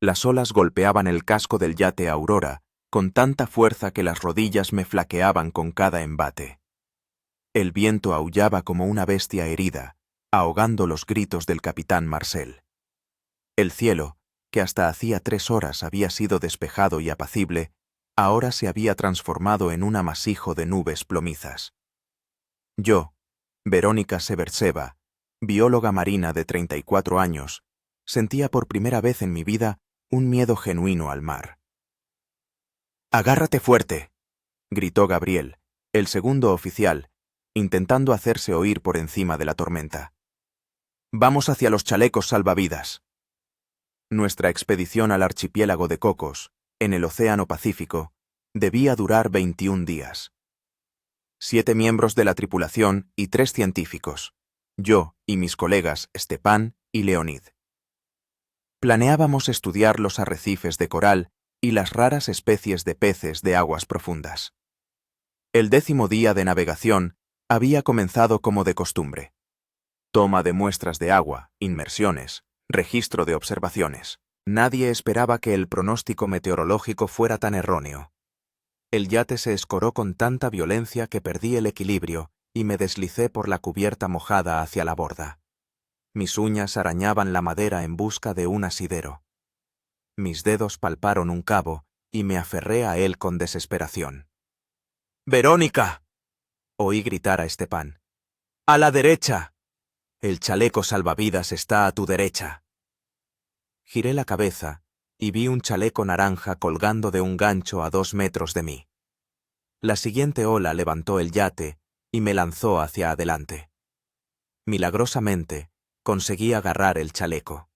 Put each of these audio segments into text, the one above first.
Las olas golpeaban el casco del yate Aurora con tanta fuerza que las rodillas me flaqueaban con cada embate. El viento aullaba como una bestia herida, ahogando los gritos del capitán Marcel. El cielo, que hasta hacía 3 horas había sido despejado y apacible, ahora se había transformado en un amasijo de nubes plomizas. Yo, Verónica Severseva, bióloga marina de 34 años, sentía por primera vez en mi vida un miedo genuino al mar. «¡Agárrate fuerte!», gritó Gabriel, el segundo oficial, intentando hacerse oír por encima de la tormenta. «Vamos hacia los chalecos salvavidas». Nuestra expedición al archipiélago de Cocos, en el Océano Pacífico, debía durar 21 días. 7 miembros de la tripulación y 3 científicos, yo y mis colegas Stepan y Leonid. Planeábamos estudiar los arrecifes de coral y las raras especies de peces de aguas profundas. El 10º día de navegación había comenzado como de costumbre. Toma de muestras de agua, inmersiones, registro de observaciones. Nadie esperaba que el pronóstico meteorológico fuera tan erróneo. El yate se escoró con tanta violencia que perdí el equilibrio y me deslicé por la cubierta mojada hacia la borda. Mis uñas arañaban la madera en busca de un asidero. Mis dedos palparon un cabo y me aferré a él con desesperación. «¡Verónica!», oí gritar a Stepan. «¡A la derecha! El chaleco salvavidas está a tu derecha». Giré la cabeza y vi un chaleco naranja colgando de un gancho a 2 metros de mí. La siguiente ola levantó el yate y me lanzó hacia adelante. Milagrosamente, conseguí agarrar el chaleco.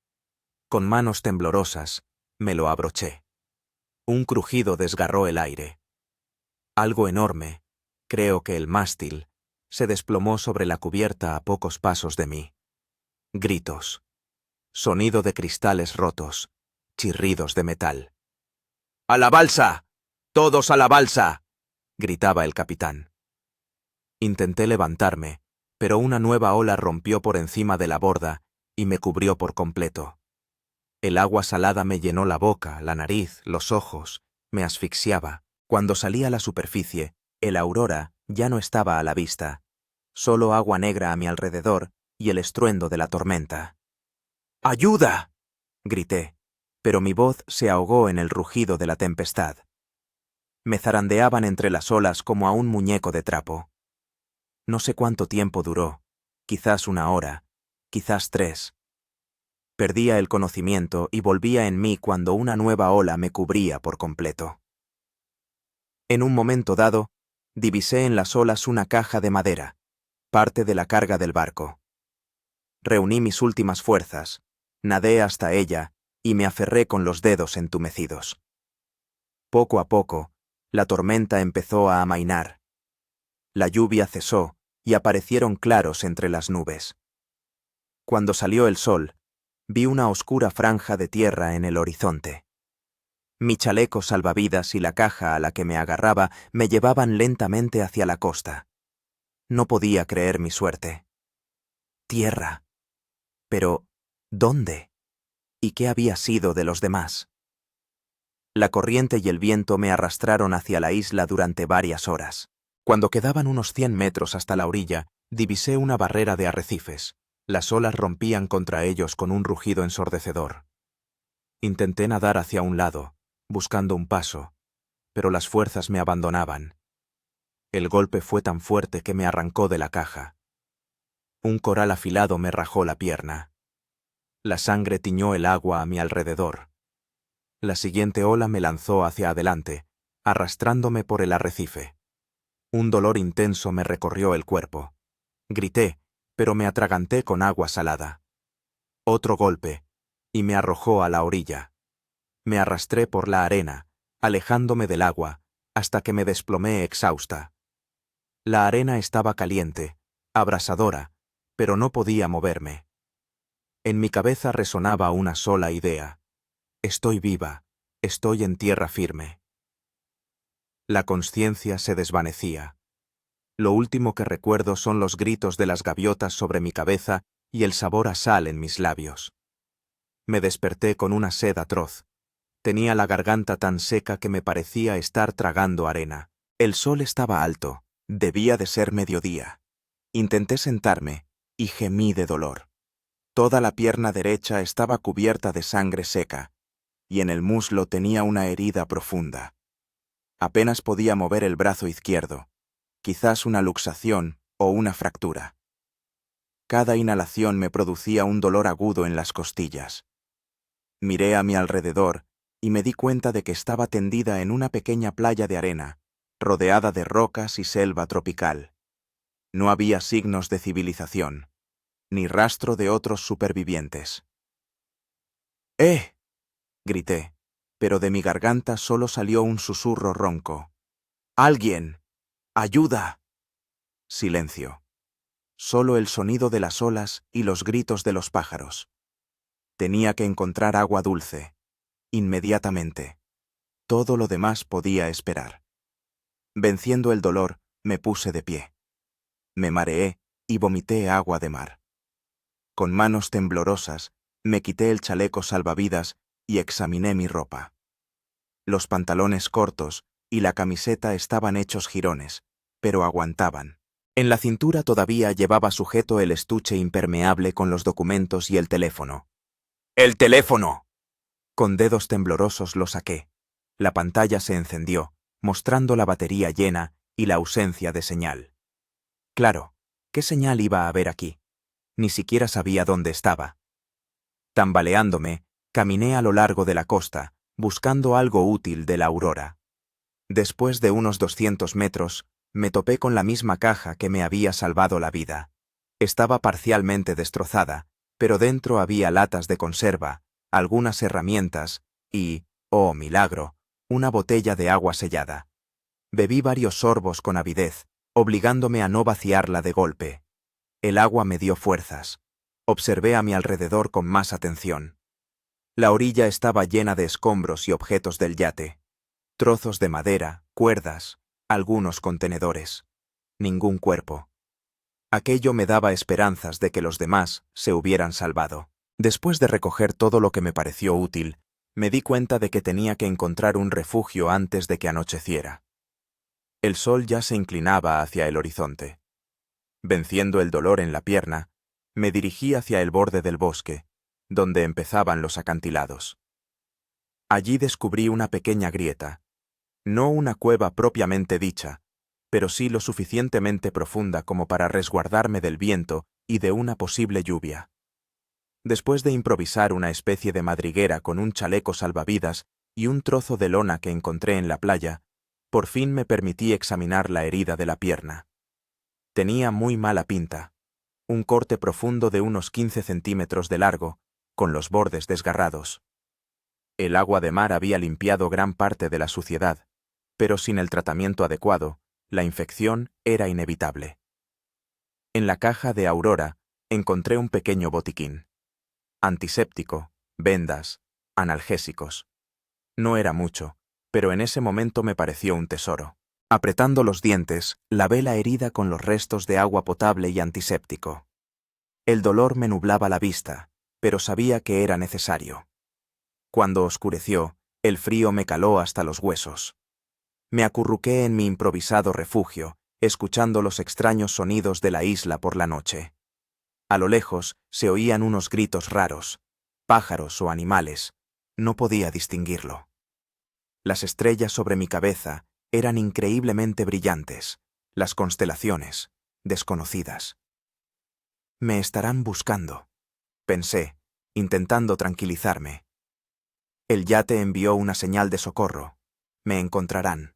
Con manos temblorosas, me lo abroché. Un crujido desgarró el aire. Algo enorme, creo que el mástil, se desplomó sobre la cubierta a pocos pasos de mí. Gritos. Sonido de cristales rotos. Chirridos de metal. «¡A la balsa! ¡Todos a la balsa!», gritaba el capitán. Intenté levantarme, pero una nueva ola rompió por encima de la borda y me cubrió por completo. El agua salada me llenó la boca, la nariz, los ojos, me asfixiaba. Cuando salí a la superficie, el Aurora ya no estaba a la vista, solo agua negra a mi alrededor y el estruendo de la tormenta. «¡Ayuda!», grité, pero mi voz se ahogó en el rugido de la tempestad. Me zarandeaban entre las olas como a un muñeco de trapo. No sé cuánto tiempo duró, quizás 1 hora, quizás 3. Perdía el conocimiento y volvía en mí cuando una nueva ola me cubría por completo. En un momento dado, divisé en las olas una caja de madera, parte de la carga del barco. Reuní mis últimas fuerzas, nadé hasta ella y me aferré con los dedos entumecidos. Poco a poco, la tormenta empezó a amainar. La lluvia cesó y aparecieron claros entre las nubes. Cuando salió el sol, vi una oscura franja de tierra en el horizonte. Mi chaleco salvavidas y la caja a la que me agarraba me llevaban lentamente hacia la costa. No podía creer mi suerte. Tierra. Pero, ¿dónde? ¿Y qué había sido de los demás? La corriente y el viento me arrastraron hacia la isla durante varias horas. Cuando quedaban unos 100 metros hasta la orilla, divisé una barrera de arrecifes. Las olas rompían contra ellos con un rugido ensordecedor. Intenté nadar hacia un lado, buscando un paso, pero las fuerzas me abandonaban. El golpe fue tan fuerte que me arrancó de la caja. Un coral afilado me rajó la pierna. La sangre tiñó el agua a mi alrededor. La siguiente ola me lanzó hacia adelante, arrastrándome por el arrecife. Un dolor intenso me recorrió el cuerpo. Grité, pero me atraganté con agua salada. Otro golpe, y me arrojó a la orilla. Me arrastré por la arena, alejándome del agua, hasta que me desplomé exhausta. La arena estaba caliente, abrasadora, pero no podía moverme. En mi cabeza resonaba una sola idea. Estoy viva, estoy en tierra firme. La consciencia se desvanecía. Lo último que recuerdo son los gritos de las gaviotas sobre mi cabeza y el sabor a sal en mis labios. Me desperté con una sed atroz, Tenía la garganta tan seca que me parecía estar tragando arena. El sol estaba alto, debía de ser mediodía. Intenté sentarme y gemí de dolor. Toda la pierna derecha estaba cubierta de sangre seca, y en el muslo tenía una herida profunda. Apenas podía mover el brazo izquierdo, quizás una luxación o una fractura. Cada inhalación me producía un dolor agudo en las costillas. Miré a mi alrededor y me di cuenta de que estaba tendida en una pequeña playa de arena, rodeada de rocas y selva tropical. No había signos de civilización, ni rastro de otros supervivientes. ¡Eh! Grité, pero de mi garganta solo salió un susurro ronco. ¡Alguien! ¡Ayuda! Silencio. Solo el sonido de las olas y los gritos de los pájaros. Tenía que encontrar agua dulce. Inmediatamente. Todo lo demás podía esperar. Venciendo el dolor, me puse de pie. Me mareé y vomité agua de mar. Con manos temblorosas, me quité el chaleco salvavidas y examiné mi ropa. Los pantalones cortos y la camiseta estaban hechos jirones, pero aguantaban. En la cintura todavía llevaba sujeto el estuche impermeable con los documentos y el teléfono. ¡El teléfono! Con dedos temblorosos lo saqué. La pantalla se encendió, mostrando la batería llena y la ausencia de señal. Claro, ¿qué señal iba a haber aquí? Ni siquiera sabía dónde estaba. Tambaleándome, caminé a lo largo de la costa, buscando algo útil de la aurora. Después de unos 200 metros, me topé con la misma caja que me había salvado la vida. Estaba parcialmente destrozada, pero dentro había latas de conserva, algunas herramientas y, oh milagro, una botella de agua sellada. Bebí varios sorbos con avidez, obligándome a no vaciarla de golpe. El agua me dio fuerzas. Observé a mi alrededor con más atención. La orilla estaba llena de escombros y objetos del yate. Trozos de madera, cuerdas, algunos contenedores. Ningún cuerpo. Aquello me daba esperanzas de que los demás se hubieran salvado. Después de recoger todo lo que me pareció útil, me di cuenta de que tenía que encontrar un refugio antes de que anocheciera. El sol ya se inclinaba hacia el horizonte. Venciendo el dolor en la pierna, me dirigí hacia el borde del bosque, donde empezaban los acantilados. Allí descubrí una pequeña grieta, no una cueva propiamente dicha, pero sí lo suficientemente profunda como para resguardarme del viento y de una posible lluvia. Después de improvisar una especie de madriguera con un chaleco salvavidas y un trozo de lona que encontré en la playa, por fin me permití examinar la herida de la pierna. Tenía muy mala pinta. Un corte profundo de unos 15 centímetros de largo, con los bordes desgarrados. El agua de mar había limpiado gran parte de la suciedad, pero sin el tratamiento adecuado, la infección era inevitable. En la caja de Aurora encontré un pequeño botiquín. Antiséptico, vendas, analgésicos. No era mucho, pero en ese momento me pareció un tesoro. Apretando los dientes, lavé la herida con los restos de agua potable y antiséptico. El dolor me nublaba la vista, pero sabía que era necesario. Cuando oscureció, el frío me caló hasta los huesos. Me acurruqué en mi improvisado refugio, escuchando los extraños sonidos de la isla por la noche. A lo lejos se oían unos gritos raros, pájaros o animales. No podía distinguirlo. Las estrellas sobre mi cabeza eran increíblemente brillantes, las constelaciones, desconocidas. Me estarán buscando, pensé, intentando tranquilizarme. El yate envió una señal de socorro. Me encontrarán.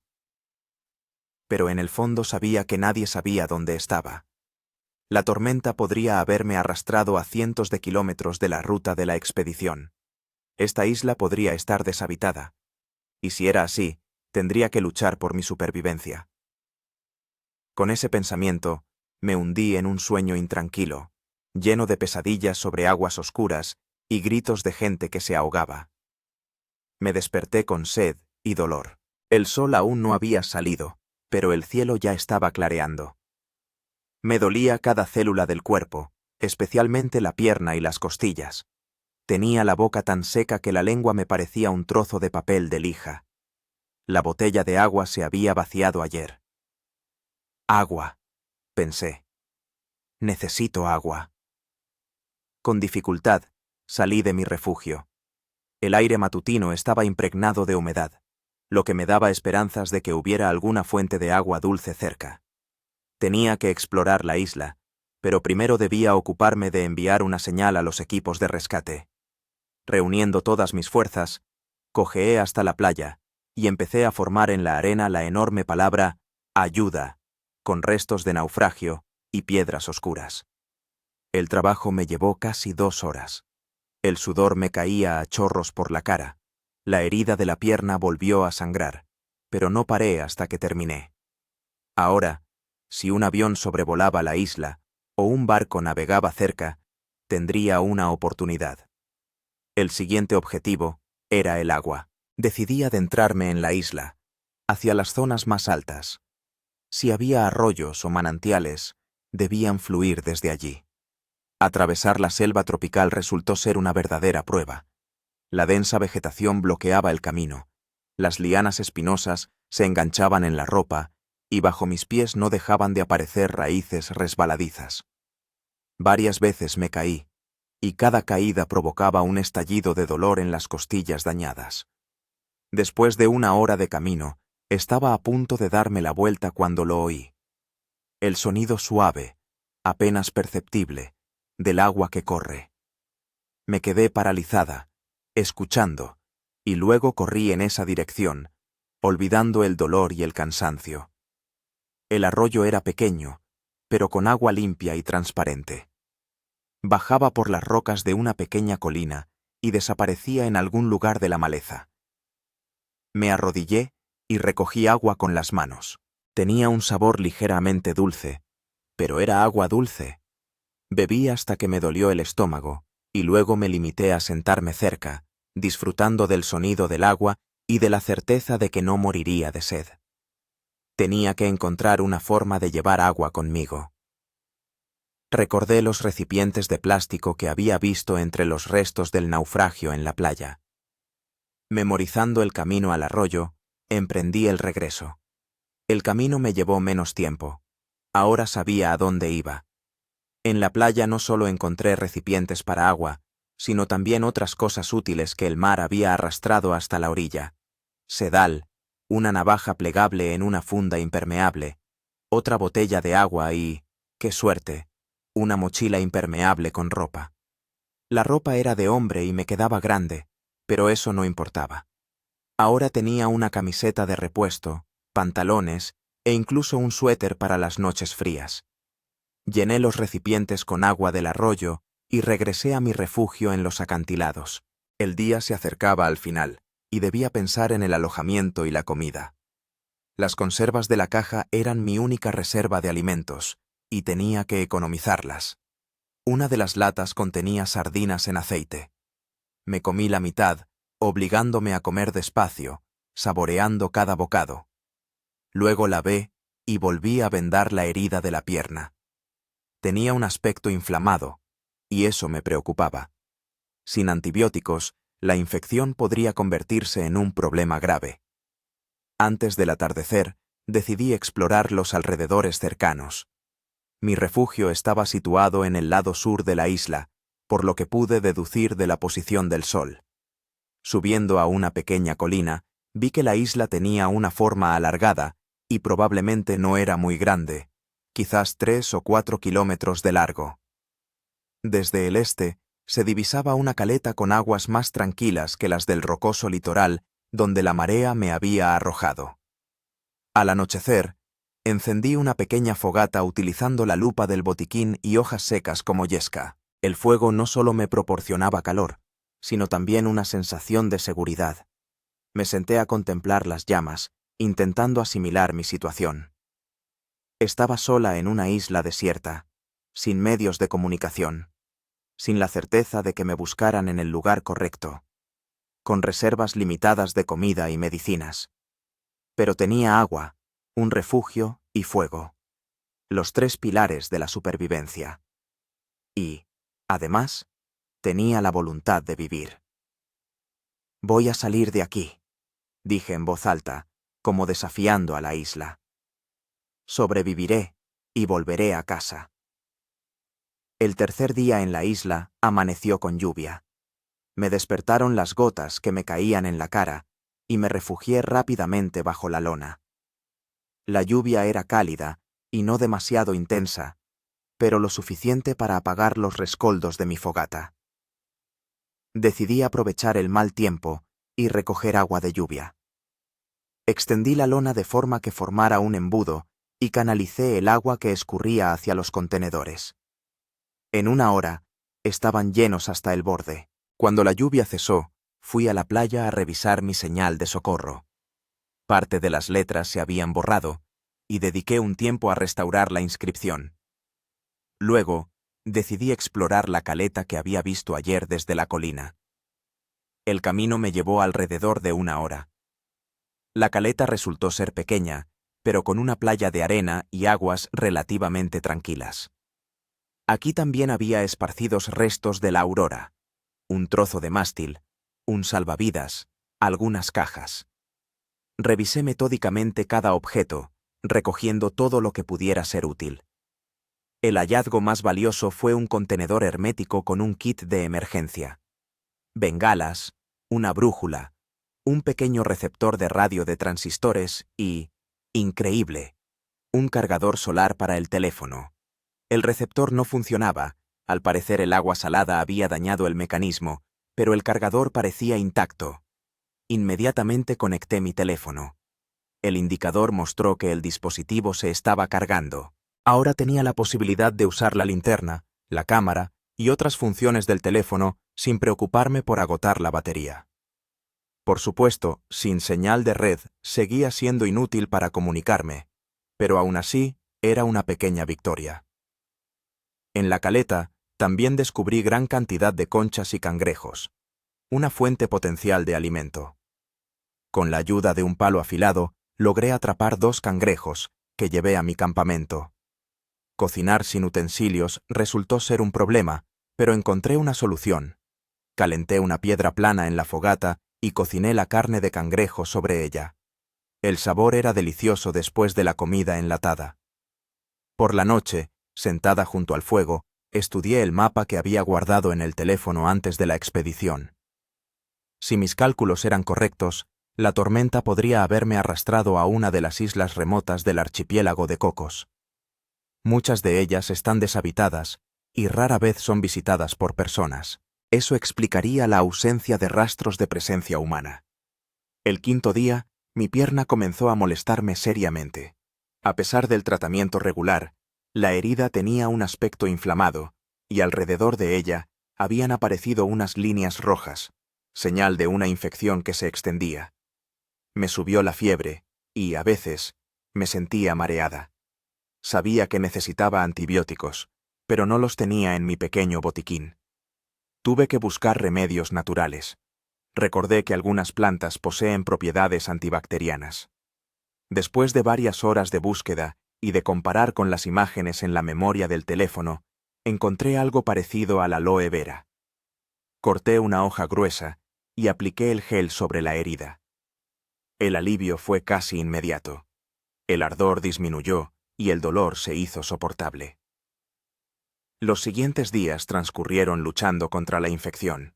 Pero en el fondo sabía que nadie sabía dónde estaba. La tormenta podría haberme arrastrado a cientos de kilómetros de la ruta de la expedición. Esta isla podría estar deshabitada. Y si era así, tendría que luchar por mi supervivencia. Con ese pensamiento, me hundí en un sueño intranquilo, lleno de pesadillas sobre aguas oscuras y gritos de gente que se ahogaba. Me desperté con sed y dolor. El sol aún no había salido, pero el cielo ya estaba clareando. Me dolía cada célula del cuerpo, especialmente la pierna y las costillas. Tenía la boca tan seca que la lengua me parecía un trozo de papel de lija. La botella de agua se había vaciado ayer. Agua, pensé. Necesito agua. Con dificultad, salí de mi refugio. El aire matutino estaba impregnado de humedad, lo que me daba esperanzas de que hubiera alguna fuente de agua dulce cerca. Tenía que explorar la isla, pero primero debía ocuparme de enviar una señal a los equipos de rescate. Reuniendo todas mis fuerzas, cojeé hasta la playa y empecé a formar en la arena la enorme palabra «ayuda», con restos de naufragio y piedras oscuras. El trabajo me llevó casi 2 horas. El sudor me caía a chorros por la cara. La herida de la pierna volvió a sangrar, pero no paré hasta que terminé. Ahora, si un avión sobrevolaba la isla o un barco navegaba cerca, tendría una oportunidad. El siguiente objetivo era el agua. Decidí adentrarme en la isla, hacia las zonas más altas. Si había arroyos o manantiales, debían fluir desde allí. Atravesar la selva tropical resultó ser una verdadera prueba. La densa vegetación bloqueaba el camino. Las lianas espinosas se enganchaban en la ropa y bajo mis pies no dejaban de aparecer raíces resbaladizas. Varias veces me caí, y cada caída provocaba un estallido de dolor en las costillas dañadas. Después de 1 hora de camino, estaba a punto de darme la vuelta cuando lo oí. El sonido suave, apenas perceptible, del agua que corre. Me quedé paralizada, escuchando, y luego corrí en esa dirección, olvidando el dolor y el cansancio. El arroyo era pequeño, pero con agua limpia y transparente. Bajaba por las rocas de una pequeña colina y desaparecía en algún lugar de la maleza. Me arrodillé y recogí agua con las manos. Tenía un sabor ligeramente dulce, pero era agua dulce. Bebí hasta que me dolió el estómago, y luego me limité a sentarme cerca, disfrutando del sonido del agua y de la certeza de que no moriría de sed. Tenía que encontrar una forma de llevar agua conmigo. Recordé los recipientes de plástico que había visto entre los restos del naufragio en la playa. Memorizando el camino al arroyo, emprendí el regreso. El camino me llevó menos tiempo. Ahora sabía a dónde iba. En la playa no solo encontré recipientes para agua, sino también otras cosas útiles que el mar había arrastrado hasta la orilla. Sedal, una navaja plegable en una funda impermeable, otra botella de agua y, ¡qué suerte!, una mochila impermeable con ropa. La ropa era de hombre y me quedaba grande, pero eso no importaba. Ahora tenía una camiseta de repuesto, pantalones e incluso un suéter para las noches frías. Llené los recipientes con agua del arroyo y regresé a mi refugio en los acantilados. El día se acercaba al final, y debía pensar en el alojamiento y la comida. Las conservas de la caja eran mi única reserva de alimentos, y tenía que economizarlas. Una de las latas contenía sardinas en aceite. Me comí la mitad, obligándome a comer despacio, saboreando cada bocado. Luego lavé y volví a vendar la herida de la pierna. Tenía un aspecto inflamado, y eso me preocupaba. Sin antibióticos, la infección podría convertirse en un problema grave. Antes del atardecer, decidí explorar los alrededores cercanos. Mi refugio estaba situado en el lado sur de la isla, por lo que pude deducir de la posición del sol. Subiendo a una pequeña colina, vi que la isla tenía una forma alargada y probablemente no era muy grande, quizás 3 o 4 kilómetros de largo. Desde el este, se divisaba una caleta con aguas más tranquilas que las del rocoso litoral donde la marea me había arrojado. Al anochecer, encendí una pequeña fogata utilizando la lupa del botiquín y hojas secas como yesca. El fuego no solo me proporcionaba calor, sino también una sensación de seguridad. Me senté a contemplar las llamas, intentando asimilar mi situación. Estaba sola en una isla desierta, sin medios de comunicación, sin la certeza de que me buscaran en el lugar correcto, con reservas limitadas de comida y medicinas. Pero tenía agua, un refugio y fuego, los 3 pilares de la supervivencia. Y, además, Tenía la voluntad de vivir. «Voy a salir de aquí», dije en voz alta, como desafiando a la isla. «Sobreviviré y volveré a casa». El tercer día en la isla amaneció con lluvia. Me despertaron las gotas que me caían en la cara y me refugié rápidamente bajo la lona. La lluvia era cálida y no demasiado intensa, pero lo suficiente para apagar los rescoldos de mi fogata. Decidí aprovechar el mal tiempo y recoger agua de lluvia. Extendí la lona de forma que formara un embudo y canalicé el agua que escurría hacia los contenedores. En una hora, estaban llenos hasta el borde. Cuando la lluvia cesó, fui a la playa a revisar mi señal de socorro. Parte de las letras se habían borrado, y dediqué un tiempo a restaurar la inscripción. Luego, decidí explorar la caleta que había visto ayer desde la colina. El camino me llevó alrededor de una hora. La caleta resultó ser pequeña, pero con una playa de arena y aguas relativamente tranquilas. Aquí también había esparcidos restos de la Aurora, un trozo de mástil, un salvavidas, algunas cajas. Revisé metódicamente cada objeto, recogiendo todo lo que pudiera ser útil. El hallazgo más valioso fue un contenedor hermético con un kit de emergencia. Bengalas, una brújula, un pequeño receptor de radio de transistores y, increíble, un cargador solar para el teléfono. El receptor no funcionaba, al parecer el agua salada había dañado el mecanismo, pero el cargador parecía intacto. Inmediatamente conecté mi teléfono. El indicador mostró que el dispositivo se estaba cargando. Ahora tenía la posibilidad de usar la linterna, la cámara y otras funciones del teléfono sin preocuparme por agotar la batería. Por supuesto, sin señal de red, seguía siendo inútil para comunicarme, pero aún así era una pequeña victoria. En la caleta también descubrí gran cantidad de conchas y cangrejos, una fuente potencial de alimento. Con la ayuda de un palo afilado, logré atrapar 2 cangrejos, que llevé a mi campamento. Cocinar sin utensilios resultó ser un problema, pero encontré una solución. Calenté una piedra plana en la fogata y cociné la carne de cangrejo sobre ella. El sabor era delicioso después de la comida enlatada. Por la noche, sentada junto al fuego, estudié el mapa que había guardado en el teléfono antes de la expedición. Si mis cálculos eran correctos, la tormenta podría haberme arrastrado a una de las islas remotas del archipiélago de Cocos. Muchas de ellas están deshabitadas y rara vez son visitadas por personas. Eso explicaría la ausencia de rastros de presencia humana. El quinto día, mi pierna comenzó a molestarme seriamente. A pesar del tratamiento regular, la herida tenía un aspecto inflamado, y alrededor de ella habían aparecido unas líneas rojas, señal de una infección que se extendía. Me subió la fiebre, y, a veces, me sentía mareada. Sabía que necesitaba antibióticos, pero no los tenía en mi pequeño botiquín. Tuve que buscar remedios naturales. Recordé que algunas plantas poseen propiedades antibacterianas. Después de varias horas de búsqueda y de comparar con las imágenes en la memoria del teléfono, encontré algo parecido al aloe vera. Corté una hoja gruesa y apliqué el gel sobre la herida. El alivio fue casi inmediato. El ardor disminuyó y el dolor se hizo soportable. Los siguientes días transcurrieron luchando contra la infección.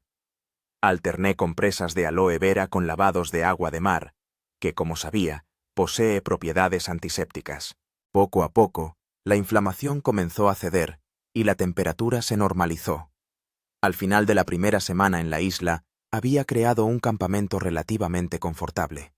Alterné compresas de aloe vera con lavados de agua de mar, que, como sabía, posee propiedades antisépticas. Poco a poco, la inflamación comenzó a ceder y la temperatura se normalizó. Al final de la primera semana en la isla, había creado un campamento relativamente confortable.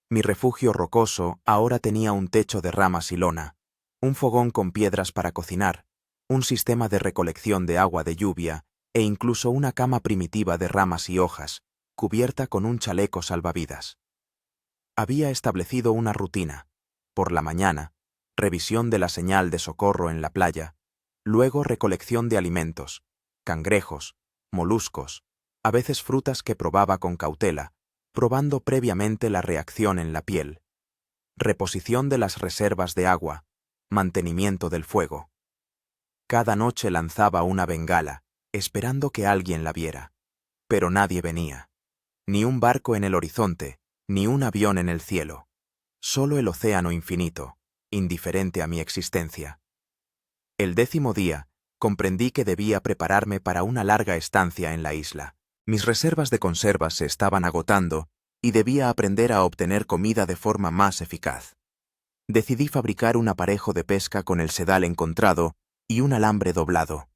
Mi refugio rocoso ahora tenía un techo de ramas y lona, un fogón con piedras para cocinar, un sistema de recolección de agua de lluvia e incluso una cama primitiva de ramas y hojas, cubierta con un chaleco salvavidas. Había establecido una rutina. Por la mañana, revisión de la señal de socorro en la playa, luego recolección de alimentos, cangrejos, moluscos, a veces frutas que probaba con cautela, probando previamente la reacción en la piel, reposición de las reservas de agua, mantenimiento del fuego. Cada noche lanzaba una bengala, esperando que alguien la viera. Pero nadie venía. Ni un barco en el horizonte, ni un avión en el cielo. Solo el océano infinito, indiferente a mi existencia. El 10º día, comprendí que debía prepararme para una larga estancia en la isla. Mis reservas de conservas se estaban agotando y debía aprender a obtener comida de forma más eficaz. Decidí fabricar un aparejo de pesca con el sedal encontrado y un alambre doblado.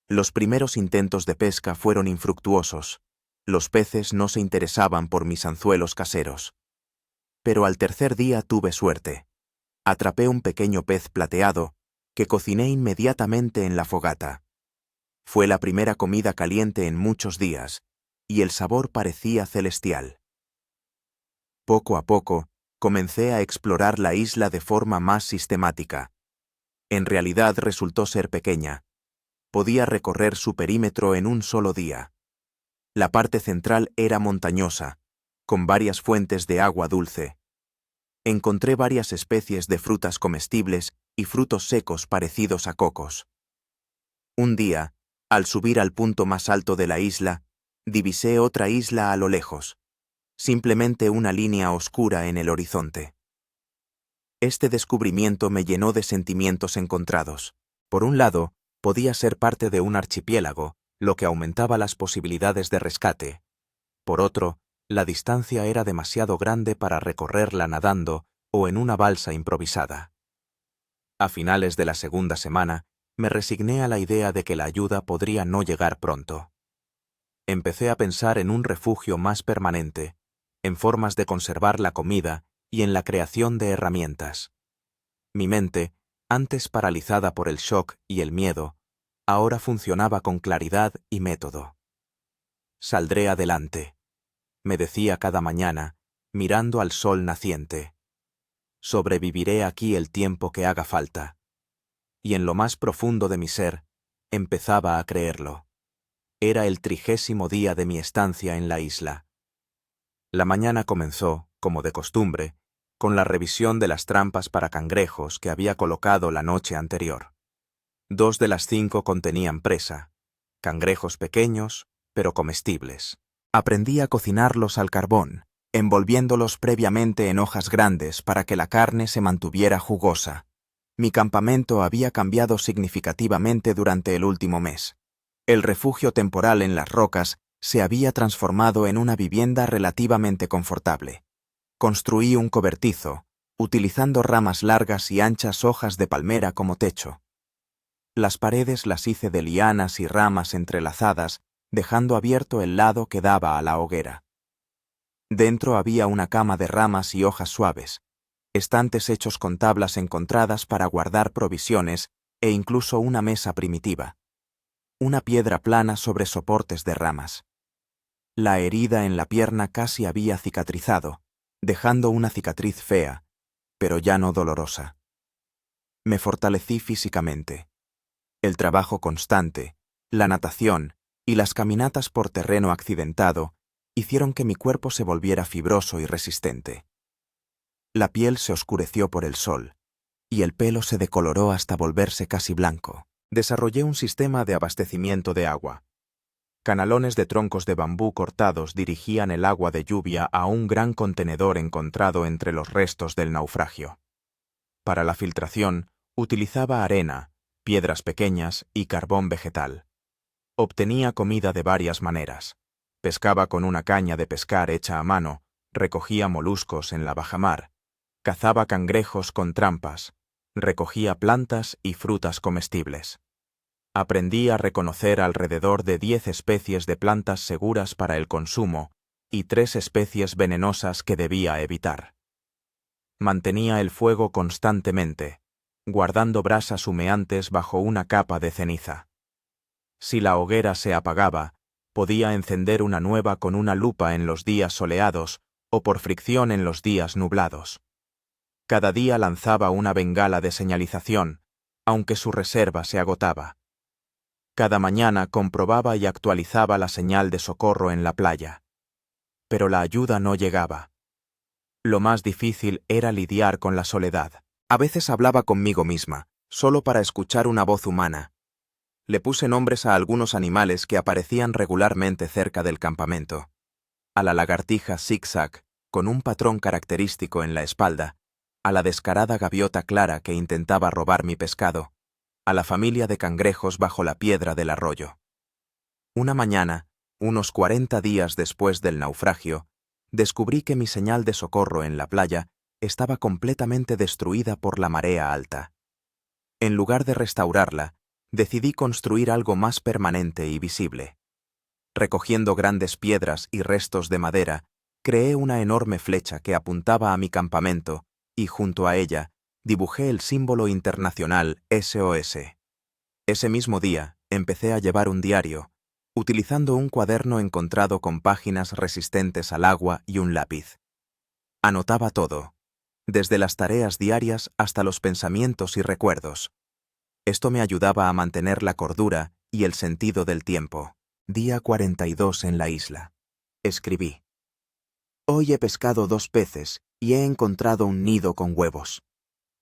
Los primeros intentos de pesca fueron infructuosos. Los peces no se interesaban por mis anzuelos caseros. Pero al tercer día tuve suerte. Atrapé un pequeño pez plateado que cociné inmediatamente en la fogata. Fue la primera comida caliente en muchos días, y el sabor parecía celestial. Poco a poco, comencé a explorar la isla de forma más sistemática. En realidad resultó ser pequeña. Podía recorrer su perímetro en un solo día. La parte central era montañosa, con varias fuentes de agua dulce. Encontré varias especies de frutas comestibles y frutos secos parecidos a cocos. Un día, al subir al punto más alto de la isla, divisé otra isla a lo lejos, simplemente una línea oscura en el horizonte. Este descubrimiento me llenó de sentimientos encontrados. Por un lado, podía ser parte de un archipiélago, lo que aumentaba las posibilidades de rescate. Por otro, la distancia era demasiado grande para recorrerla nadando o en una balsa improvisada. A finales de la segunda semana, me resigné a la idea de que la ayuda podría no llegar pronto. Empecé a pensar en un refugio más permanente, en formas de conservar la comida y en la creación de herramientas. Mi mente, antes paralizada por el shock y el miedo, ahora funcionaba con claridad y método. Saldré adelante, me decía cada mañana, mirando al sol naciente. Sobreviviré aquí el tiempo que haga falta. Y en lo más profundo de mi ser, empezaba a creerlo. Era el 30º día de mi estancia en la isla. La mañana comenzó, como de costumbre, con la revisión de las trampas para cangrejos que había colocado la noche anterior. 2 de las 5 contenían presa, cangrejos pequeños, pero comestibles. Aprendí a cocinarlos al carbón, envolviéndolos previamente en hojas grandes para que la carne se mantuviera jugosa. Mi campamento había cambiado significativamente durante el último mes. El refugio temporal en las rocas se había transformado en una vivienda relativamente confortable. Construí un cobertizo, utilizando ramas largas y anchas hojas de palmera como techo. Las paredes las hice de lianas y ramas entrelazadas, dejando abierto el lado que daba a la hoguera. Dentro había una cama de ramas y hojas suaves, estantes hechos con tablas encontradas para guardar provisiones e incluso una mesa primitiva. Una piedra plana sobre soportes de ramas. La herida en la pierna casi había cicatrizado, dejando una cicatriz fea, pero ya no dolorosa. Me fortalecí físicamente. El trabajo constante, la natación y las caminatas por terreno accidentado hicieron que mi cuerpo se volviera fibroso y resistente. La piel se oscureció por el sol, y el pelo se decoloró hasta volverse casi blanco. Desarrollé un sistema de abastecimiento de agua. Canalones de troncos de bambú cortados dirigían el agua de lluvia a un gran contenedor encontrado entre los restos del naufragio. Para la filtración, utilizaba arena, piedras pequeñas y carbón vegetal. Obtenía comida de varias maneras. Pescaba con una caña de pescar hecha a mano, recogía moluscos en la bajamar, cazaba cangrejos con trampas, recogía plantas y frutas comestibles. Aprendí a reconocer alrededor de 10 especies de plantas seguras para el consumo y 3 especies venenosas que debía evitar. Mantenía el fuego constantemente, guardando brasas humeantes bajo una capa de ceniza. Si la hoguera se apagaba, podía encender una nueva con una lupa en los días soleados o por fricción en los días nublados. Cada día lanzaba una bengala de señalización, aunque su reserva se agotaba. Cada mañana comprobaba y actualizaba la señal de socorro en la playa. Pero la ayuda no llegaba. Lo más difícil era lidiar con la soledad. A veces hablaba conmigo misma, solo para escuchar una voz humana. Le puse nombres a algunos animales que aparecían regularmente cerca del campamento. A la lagartija zigzag, con un patrón característico en la espalda, a la descarada gaviota clara que intentaba robar mi pescado, a la familia de cangrejos bajo la piedra del arroyo. Una mañana, unos 40 días después del naufragio, descubrí que mi señal de socorro en la playa estaba completamente destruida por la marea alta. En lugar de restaurarla, decidí construir algo más permanente y visible. Recogiendo grandes piedras y restos de madera, creé una enorme flecha que apuntaba a mi campamento y, junto a ella, dibujé el símbolo internacional SOS. Ese mismo día, empecé a llevar un diario, utilizando un cuaderno encontrado con páginas resistentes al agua y un lápiz. Anotaba todo, desde las tareas diarias hasta los pensamientos y recuerdos. Esto me ayudaba a mantener la cordura y el sentido del tiempo. Día 42 en la isla. Escribí. Hoy he pescado 2 peces y he encontrado un nido con huevos.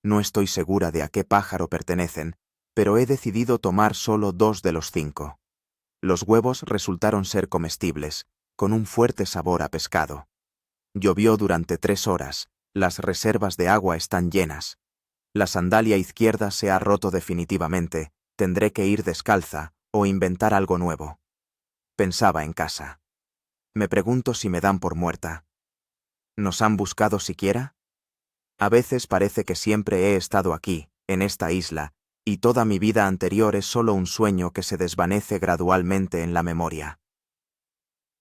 No estoy segura de a qué pájaro pertenecen, pero he decidido tomar solo 2 de los 5. Los huevos resultaron ser comestibles, con un fuerte sabor a pescado. Llovió durante 3 horas, las reservas de agua están llenas. La sandalia izquierda se ha roto definitivamente, tendré que ir descalza o inventar algo nuevo. Pensaba en casa. Me pregunto si me dan por muerta. ¿Nos han buscado siquiera? A veces parece que siempre he estado aquí, en esta isla, y toda mi vida anterior es solo un sueño que se desvanece gradualmente en la memoria.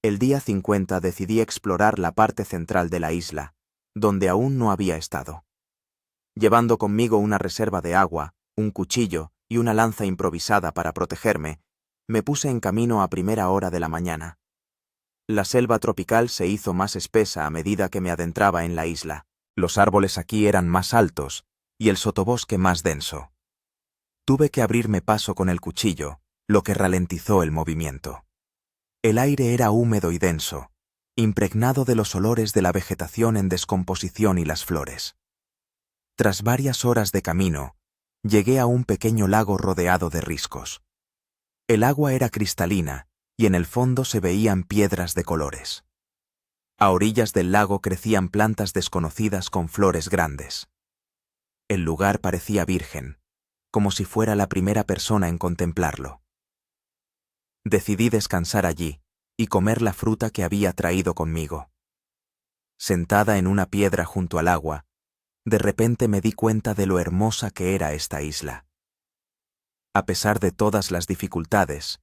El día 50 decidí explorar la parte central de la isla, donde aún no había estado. Llevando conmigo una reserva de agua, un cuchillo y una lanza improvisada para protegerme, me puse en camino a primera hora de la mañana. La selva tropical se hizo más espesa a medida que me adentraba en la isla. Los árboles aquí eran más altos y el sotobosque más denso. Tuve que abrirme paso con el cuchillo, lo que ralentizó el movimiento. El aire era húmedo y denso, impregnado de los olores de la vegetación en descomposición y las flores. Tras varias horas de camino, llegué a un pequeño lago rodeado de riscos. El agua era cristalina y en el fondo se veían piedras de colores. A orillas del lago crecían plantas desconocidas con flores grandes. El lugar parecía virgen, como si fuera la primera persona en contemplarlo. Decidí descansar allí y comer la fruta que había traído conmigo. Sentada en una piedra junto al agua, de repente me di cuenta de lo hermosa que era esta isla. A pesar de todas las dificultades,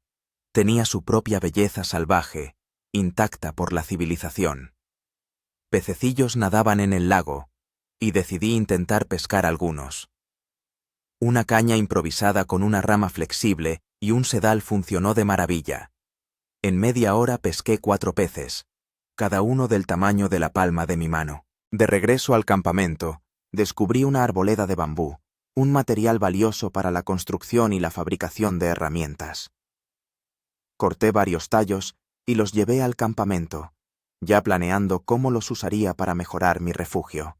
tenía su propia belleza salvaje, intacta por la civilización. Pececillos nadaban en el lago, y decidí intentar pescar algunos. Una caña improvisada con una rama flexible y un sedal funcionó de maravilla. En media hora pesqué 4 peces, cada uno del tamaño de la palma de mi mano. De regreso al campamento, descubrí una arboleda de bambú, un material valioso para la construcción y la fabricación de herramientas. Corté varios tallos y los llevé al campamento, ya planeando cómo los usaría para mejorar mi refugio.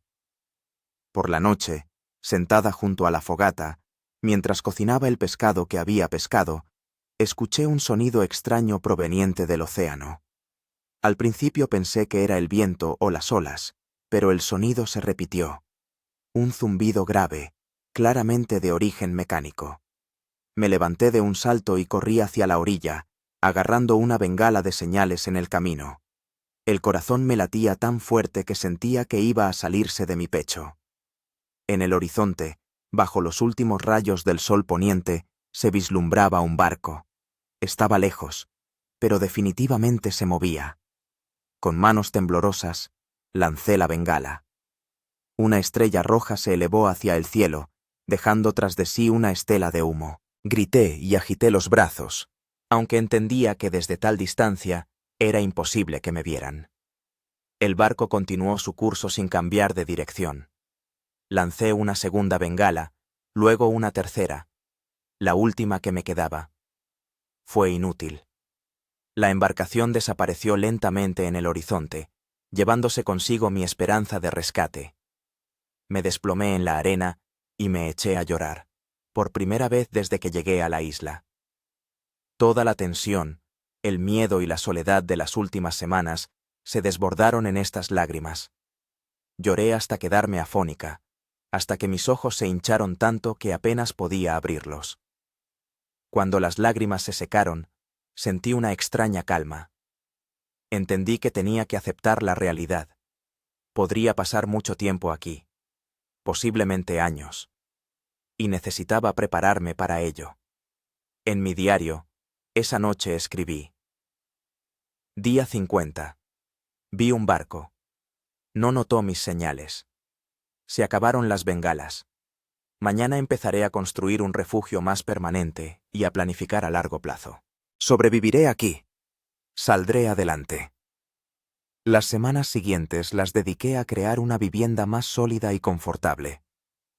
Por la noche, sentada junto a la fogata, mientras cocinaba el pescado que había pescado, escuché un sonido extraño proveniente del océano. Al principio pensé que era el viento o las olas, pero el sonido se repitió. Un zumbido grave, claramente de origen mecánico. Me levanté de un salto y corrí hacia la orilla, agarrando una bengala de señales en el camino. El corazón me latía tan fuerte que sentía que iba a salirse de mi pecho. En el horizonte, bajo los últimos rayos del sol poniente, se vislumbraba un barco. Estaba lejos, pero definitivamente se movía. Con manos temblorosas, lancé la bengala. Una estrella roja se elevó hacia el cielo, dejando tras de sí una estela de humo. Grité y agité los brazos, aunque entendía que desde tal distancia era imposible que me vieran. El barco continuó su curso sin cambiar de dirección. Lancé una segunda bengala, luego una tercera, la última que me quedaba. Fue inútil. La embarcación desapareció lentamente en el horizonte, llevándose consigo mi esperanza de rescate. Me desplomé en la arena y me eché a llorar, por primera vez desde que llegué a la isla. Toda la tensión, el miedo y la soledad de las últimas semanas se desbordaron en estas lágrimas. Lloré hasta quedarme afónica, hasta que mis ojos se hincharon tanto que apenas podía abrirlos. Cuando las lágrimas se secaron, sentí una extraña calma. Entendí que tenía que aceptar la realidad. Podría pasar mucho tiempo aquí, posiblemente años, y necesitaba prepararme para ello. En mi diario, esa noche escribí: Día 50. Vi un barco. No notó mis señales. Se acabaron las bengalas. Mañana empezaré a construir un refugio más permanente y a planificar a largo plazo. Sobreviviré aquí. Saldré adelante. Las semanas siguientes las dediqué a crear una vivienda más sólida y confortable.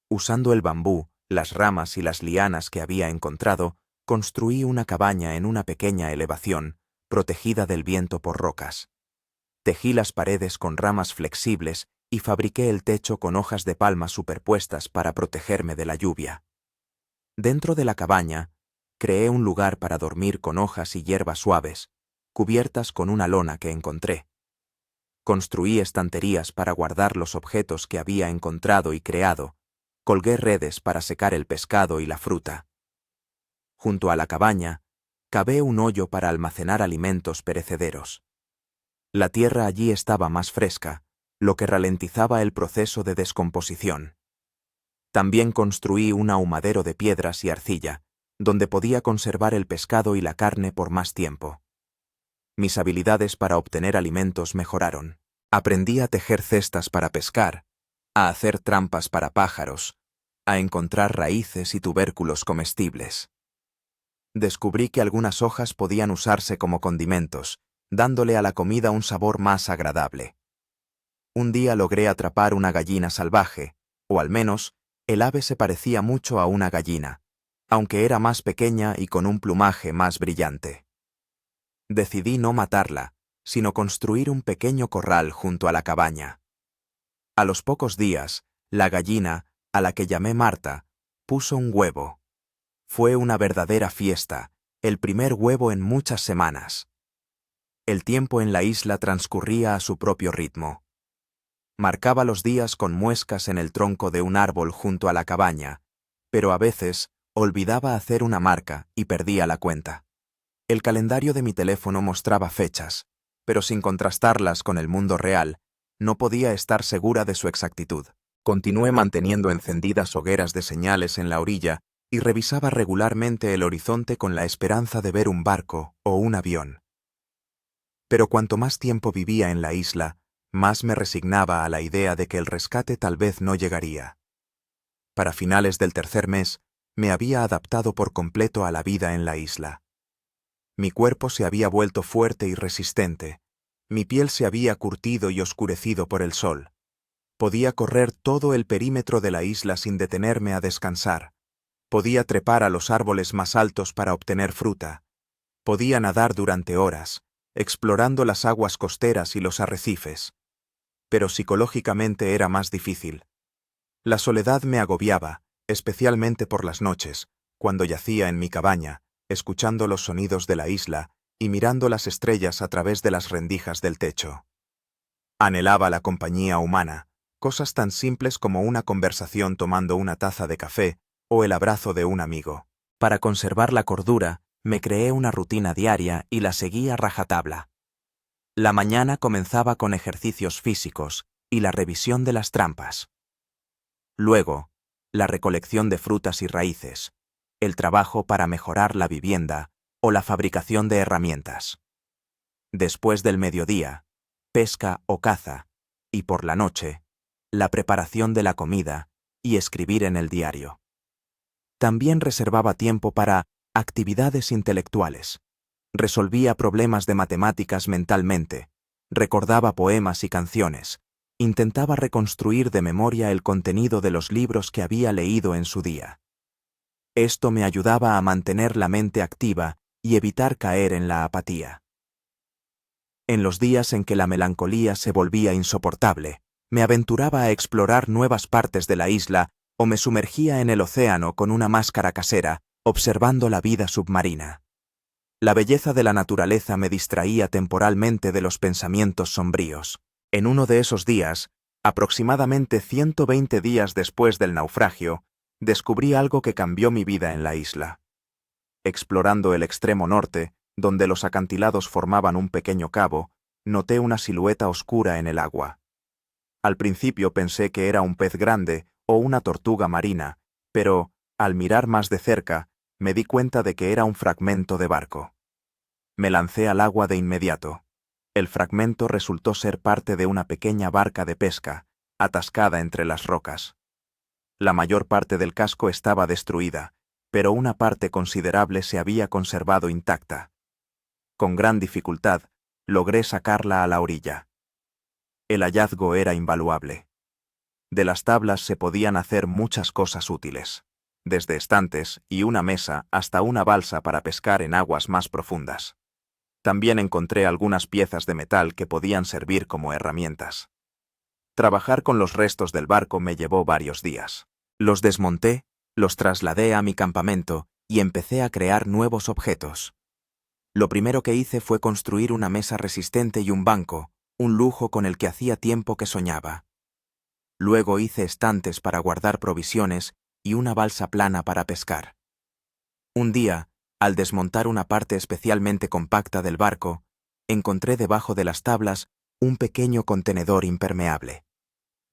Usando el bambú, las ramas y las lianas que había encontrado, construí una cabaña en una pequeña elevación, protegida del viento por rocas. Tejí las paredes con ramas flexibles y fabriqué el techo con hojas de palma superpuestas para protegerme de la lluvia. Dentro de la cabaña, creé un lugar para dormir con hojas y hierbas suaves, cubiertas con una lona que encontré. Construí estanterías para guardar los objetos que había encontrado y creado, colgué redes para secar el pescado y la fruta. Junto a la cabaña, cavé un hoyo para almacenar alimentos perecederos. La tierra allí estaba más fresca, lo que ralentizaba el proceso de descomposición. También construí un ahumadero de piedras y arcilla, donde podía conservar el pescado y la carne por más tiempo. Mis habilidades para obtener alimentos mejoraron. Aprendí a tejer cestas para pescar, a hacer trampas para pájaros, a encontrar raíces y tubérculos comestibles. Descubrí que algunas hojas podían usarse como condimentos, dándole a la comida un sabor más agradable. Un día logré atrapar una gallina salvaje, o al menos, el ave se parecía mucho a una gallina, aunque era más pequeña y con un plumaje más brillante. Decidí no matarla, sino construir un pequeño corral junto a la cabaña. A los pocos días, la gallina, a la que llamé Marta, puso un huevo. Fue una verdadera fiesta, el primer huevo en muchas semanas. El tiempo en la isla transcurría a su propio ritmo. Marcaba los días con muescas en el tronco de un árbol junto a la cabaña, pero a veces olvidaba hacer una marca y perdía la cuenta. El calendario de mi teléfono mostraba fechas, pero sin contrastarlas con el mundo real, no podía estar segura de su exactitud. Continué manteniendo encendidas hogueras de señales en la orilla y revisaba regularmente el horizonte con la esperanza de ver un barco o un avión. Pero cuanto más tiempo vivía en la isla, más me resignaba a la idea de que el rescate tal vez no llegaría. Para finales del tercer mes, me había adaptado por completo a la vida en la isla. Mi cuerpo se había vuelto fuerte y resistente, mi piel se había curtido y oscurecido por el sol. Podía correr todo el perímetro de la isla sin detenerme a descansar. Podía trepar a los árboles más altos para obtener fruta. Podía nadar durante horas, explorando las aguas costeras y los arrecifes. Pero psicológicamente era más difícil. La soledad me agobiaba, especialmente por las noches, cuando yacía en mi cabaña, escuchando los sonidos de la isla y mirando las estrellas a través de las rendijas del techo. Anhelaba la compañía humana, cosas tan simples como una conversación tomando una taza de café o el abrazo de un amigo. Para conservar la cordura, me creé una rutina diaria y la seguí a rajatabla. La mañana comenzaba con ejercicios físicos y la revisión de las trampas. Luego, la recolección de frutas y raíces, el trabajo para mejorar la vivienda o la fabricación de herramientas. Después del mediodía, pesca o caza, y por la noche, la preparación de la comida y escribir en el diario. También reservaba tiempo para actividades intelectuales. Resolvía problemas de matemáticas mentalmente, recordaba poemas y canciones, intentaba reconstruir de memoria el contenido de los libros que había leído en su día. Esto me ayudaba a mantener la mente activa y evitar caer en la apatía. En los días en que la melancolía se volvía insoportable, me aventuraba a explorar nuevas partes de la isla o me sumergía en el océano con una máscara casera, observando la vida submarina. La belleza de la naturaleza me distraía temporalmente de los pensamientos sombríos. En uno de esos días, aproximadamente 120 días después del naufragio, descubrí algo que cambió mi vida en la isla. Explorando el extremo norte, donde los acantilados formaban un pequeño cabo, noté una silueta oscura en el agua. Al principio pensé que era un pez grande o una tortuga marina, pero, al mirar más de cerca, me di cuenta de que era un fragmento de barco. Me lancé al agua de inmediato. El fragmento resultó ser parte de una pequeña barca de pesca, atascada entre las rocas. La mayor parte del casco estaba destruida, pero una parte considerable se había conservado intacta. Con gran dificultad, logré sacarla a la orilla. El hallazgo era invaluable. De las tablas se podían hacer muchas cosas útiles, desde estantes y una mesa hasta una balsa para pescar en aguas más profundas. También encontré algunas piezas de metal que podían servir como herramientas. Trabajar con los restos del barco me llevó varios días. Los desmonté, los trasladé a mi campamento y empecé a crear nuevos objetos. Lo primero que hice fue construir una mesa resistente y un banco, un lujo con el que hacía tiempo que soñaba. Luego hice estantes para guardar provisiones y una balsa plana para pescar. Un día, al desmontar una parte especialmente compacta del barco, encontré debajo de las tablas un pequeño contenedor impermeable.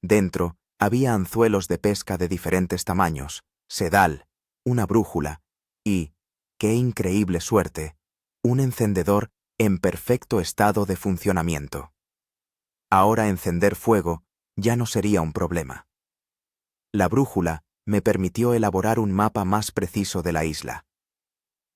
Dentro había anzuelos de pesca de diferentes tamaños, sedal, una brújula y, ¡qué increíble suerte!, un encendedor en perfecto estado de funcionamiento. Ahora encender fuego ya no sería un problema. La brújula me permitió elaborar un mapa más preciso de la isla.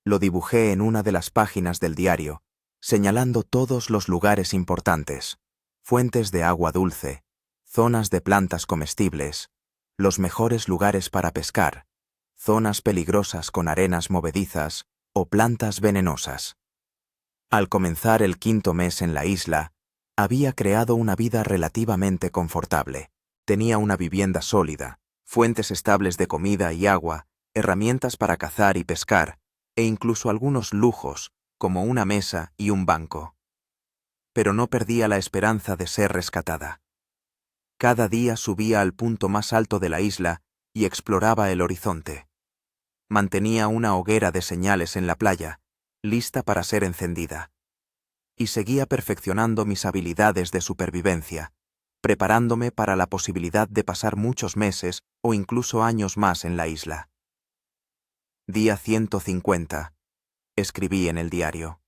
Lo dibujé en una de las páginas del diario, señalando todos los lugares importantes, fuentes de agua dulce, zonas de plantas comestibles, los mejores lugares para pescar, zonas peligrosas con arenas movedizas o plantas venenosas. Al comenzar el 5.º mes en la isla, había creado una vida relativamente confortable. Tenía una vivienda sólida, fuentes estables de comida y agua, herramientas para cazar y pescar, e incluso algunos lujos, como una mesa y un banco. Pero no perdía la esperanza de ser rescatada. Cada día subía al punto más alto de la isla y exploraba el horizonte. Mantenía una hoguera de señales en la playa, lista para ser encendida. Y seguía perfeccionando mis habilidades de supervivencia, preparándome para la posibilidad de pasar muchos meses o incluso años más en la isla. Día 150. Escribí en el diario.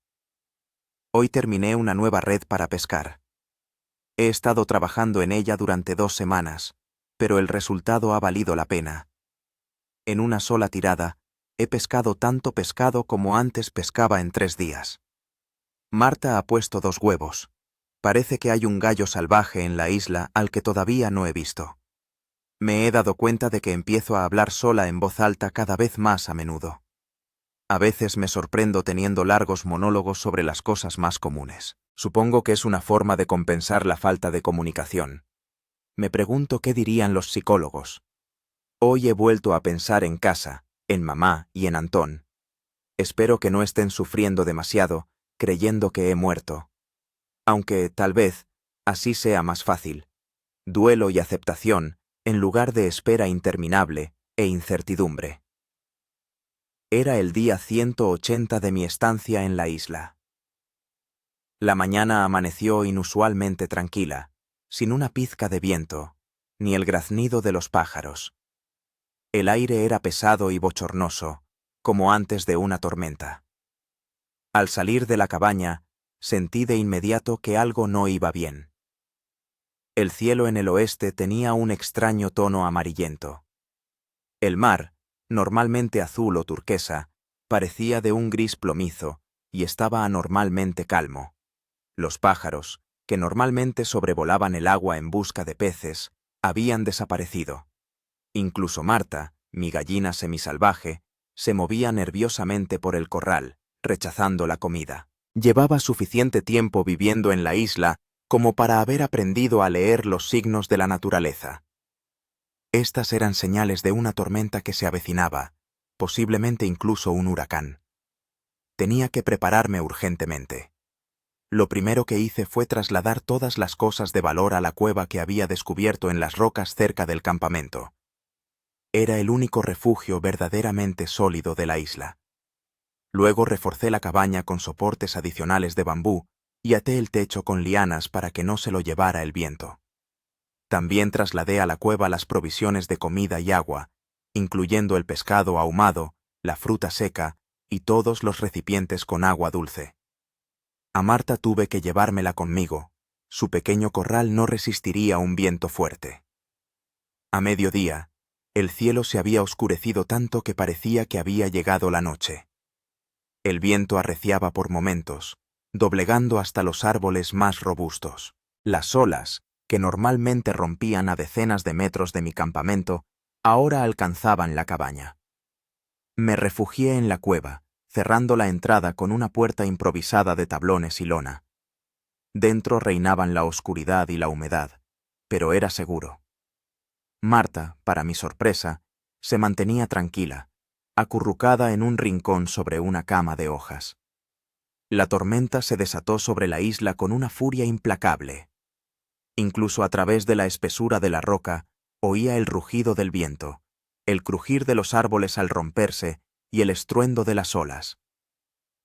Hoy terminé una nueva red para pescar. He estado trabajando en ella durante 2 semanas, pero el resultado ha valido la pena. En una sola tirada, he pescado tanto pescado como antes pescaba en 3 días. Marta ha puesto 2 huevos. Parece que hay un gallo salvaje en la isla al que todavía no he visto. Me he dado cuenta de que empiezo a hablar sola en voz alta cada vez más a menudo. A veces me sorprendo teniendo largos monólogos sobre las cosas más comunes. Supongo que es una forma de compensar la falta de comunicación. Me pregunto qué dirían los psicólogos. Hoy he vuelto a pensar en casa, en mamá y en Antón. Espero que no estén sufriendo demasiado, creyendo que he muerto. Aunque, tal vez, así sea más fácil. Duelo y aceptación, en lugar de espera interminable e incertidumbre. Era el día 180 de mi estancia en la isla. La mañana amaneció inusualmente tranquila, sin una pizca de viento, ni el graznido de los pájaros. El aire era pesado y bochornoso, como antes de una tormenta. Al salir de la cabaña, sentí de inmediato que algo no iba bien. El cielo en el oeste tenía un extraño tono amarillento. El mar, normalmente azul o turquesa, parecía de un gris plomizo y estaba anormalmente calmo. Los pájaros, que normalmente sobrevolaban el agua en busca de peces, habían desaparecido. Incluso Marta, mi gallina semisalvaje, se movía nerviosamente por el corral, rechazando la comida. Llevaba suficiente tiempo viviendo en la isla como para haber aprendido a leer los signos de la naturaleza. Estas eran señales de una tormenta que se avecinaba, posiblemente incluso un huracán. Tenía que prepararme urgentemente. Lo primero que hice fue trasladar todas las cosas de valor a la cueva que había descubierto en las rocas cerca del campamento. Era el único refugio verdaderamente sólido de la isla. Luego reforcé la cabaña con soportes adicionales de bambú y até el techo con lianas para que no se lo llevara el viento. También trasladé a la cueva las provisiones de comida y agua, incluyendo el pescado ahumado, la fruta seca y todos los recipientes con agua dulce. A Marta tuve que llevármela conmigo. Su pequeño corral no resistiría un viento fuerte. A mediodía, el cielo se había oscurecido tanto que parecía que había llegado la noche. El viento arreciaba por momentos, doblegando hasta los árboles más robustos. Las olas, que normalmente rompían a decenas de metros de mi campamento, ahora alcanzaban la cabaña. Me refugié en la cueva, cerrando la entrada con una puerta improvisada de tablones y lona. Dentro reinaban la oscuridad y la humedad, pero era seguro. Marta, para mi sorpresa, se mantenía tranquila, acurrucada en un rincón sobre una cama de hojas. La tormenta se desató sobre la isla con una furia implacable. Incluso a través de la espesura de la roca, oía el rugido del viento, el crujir de los árboles al romperse y el estruendo de las olas.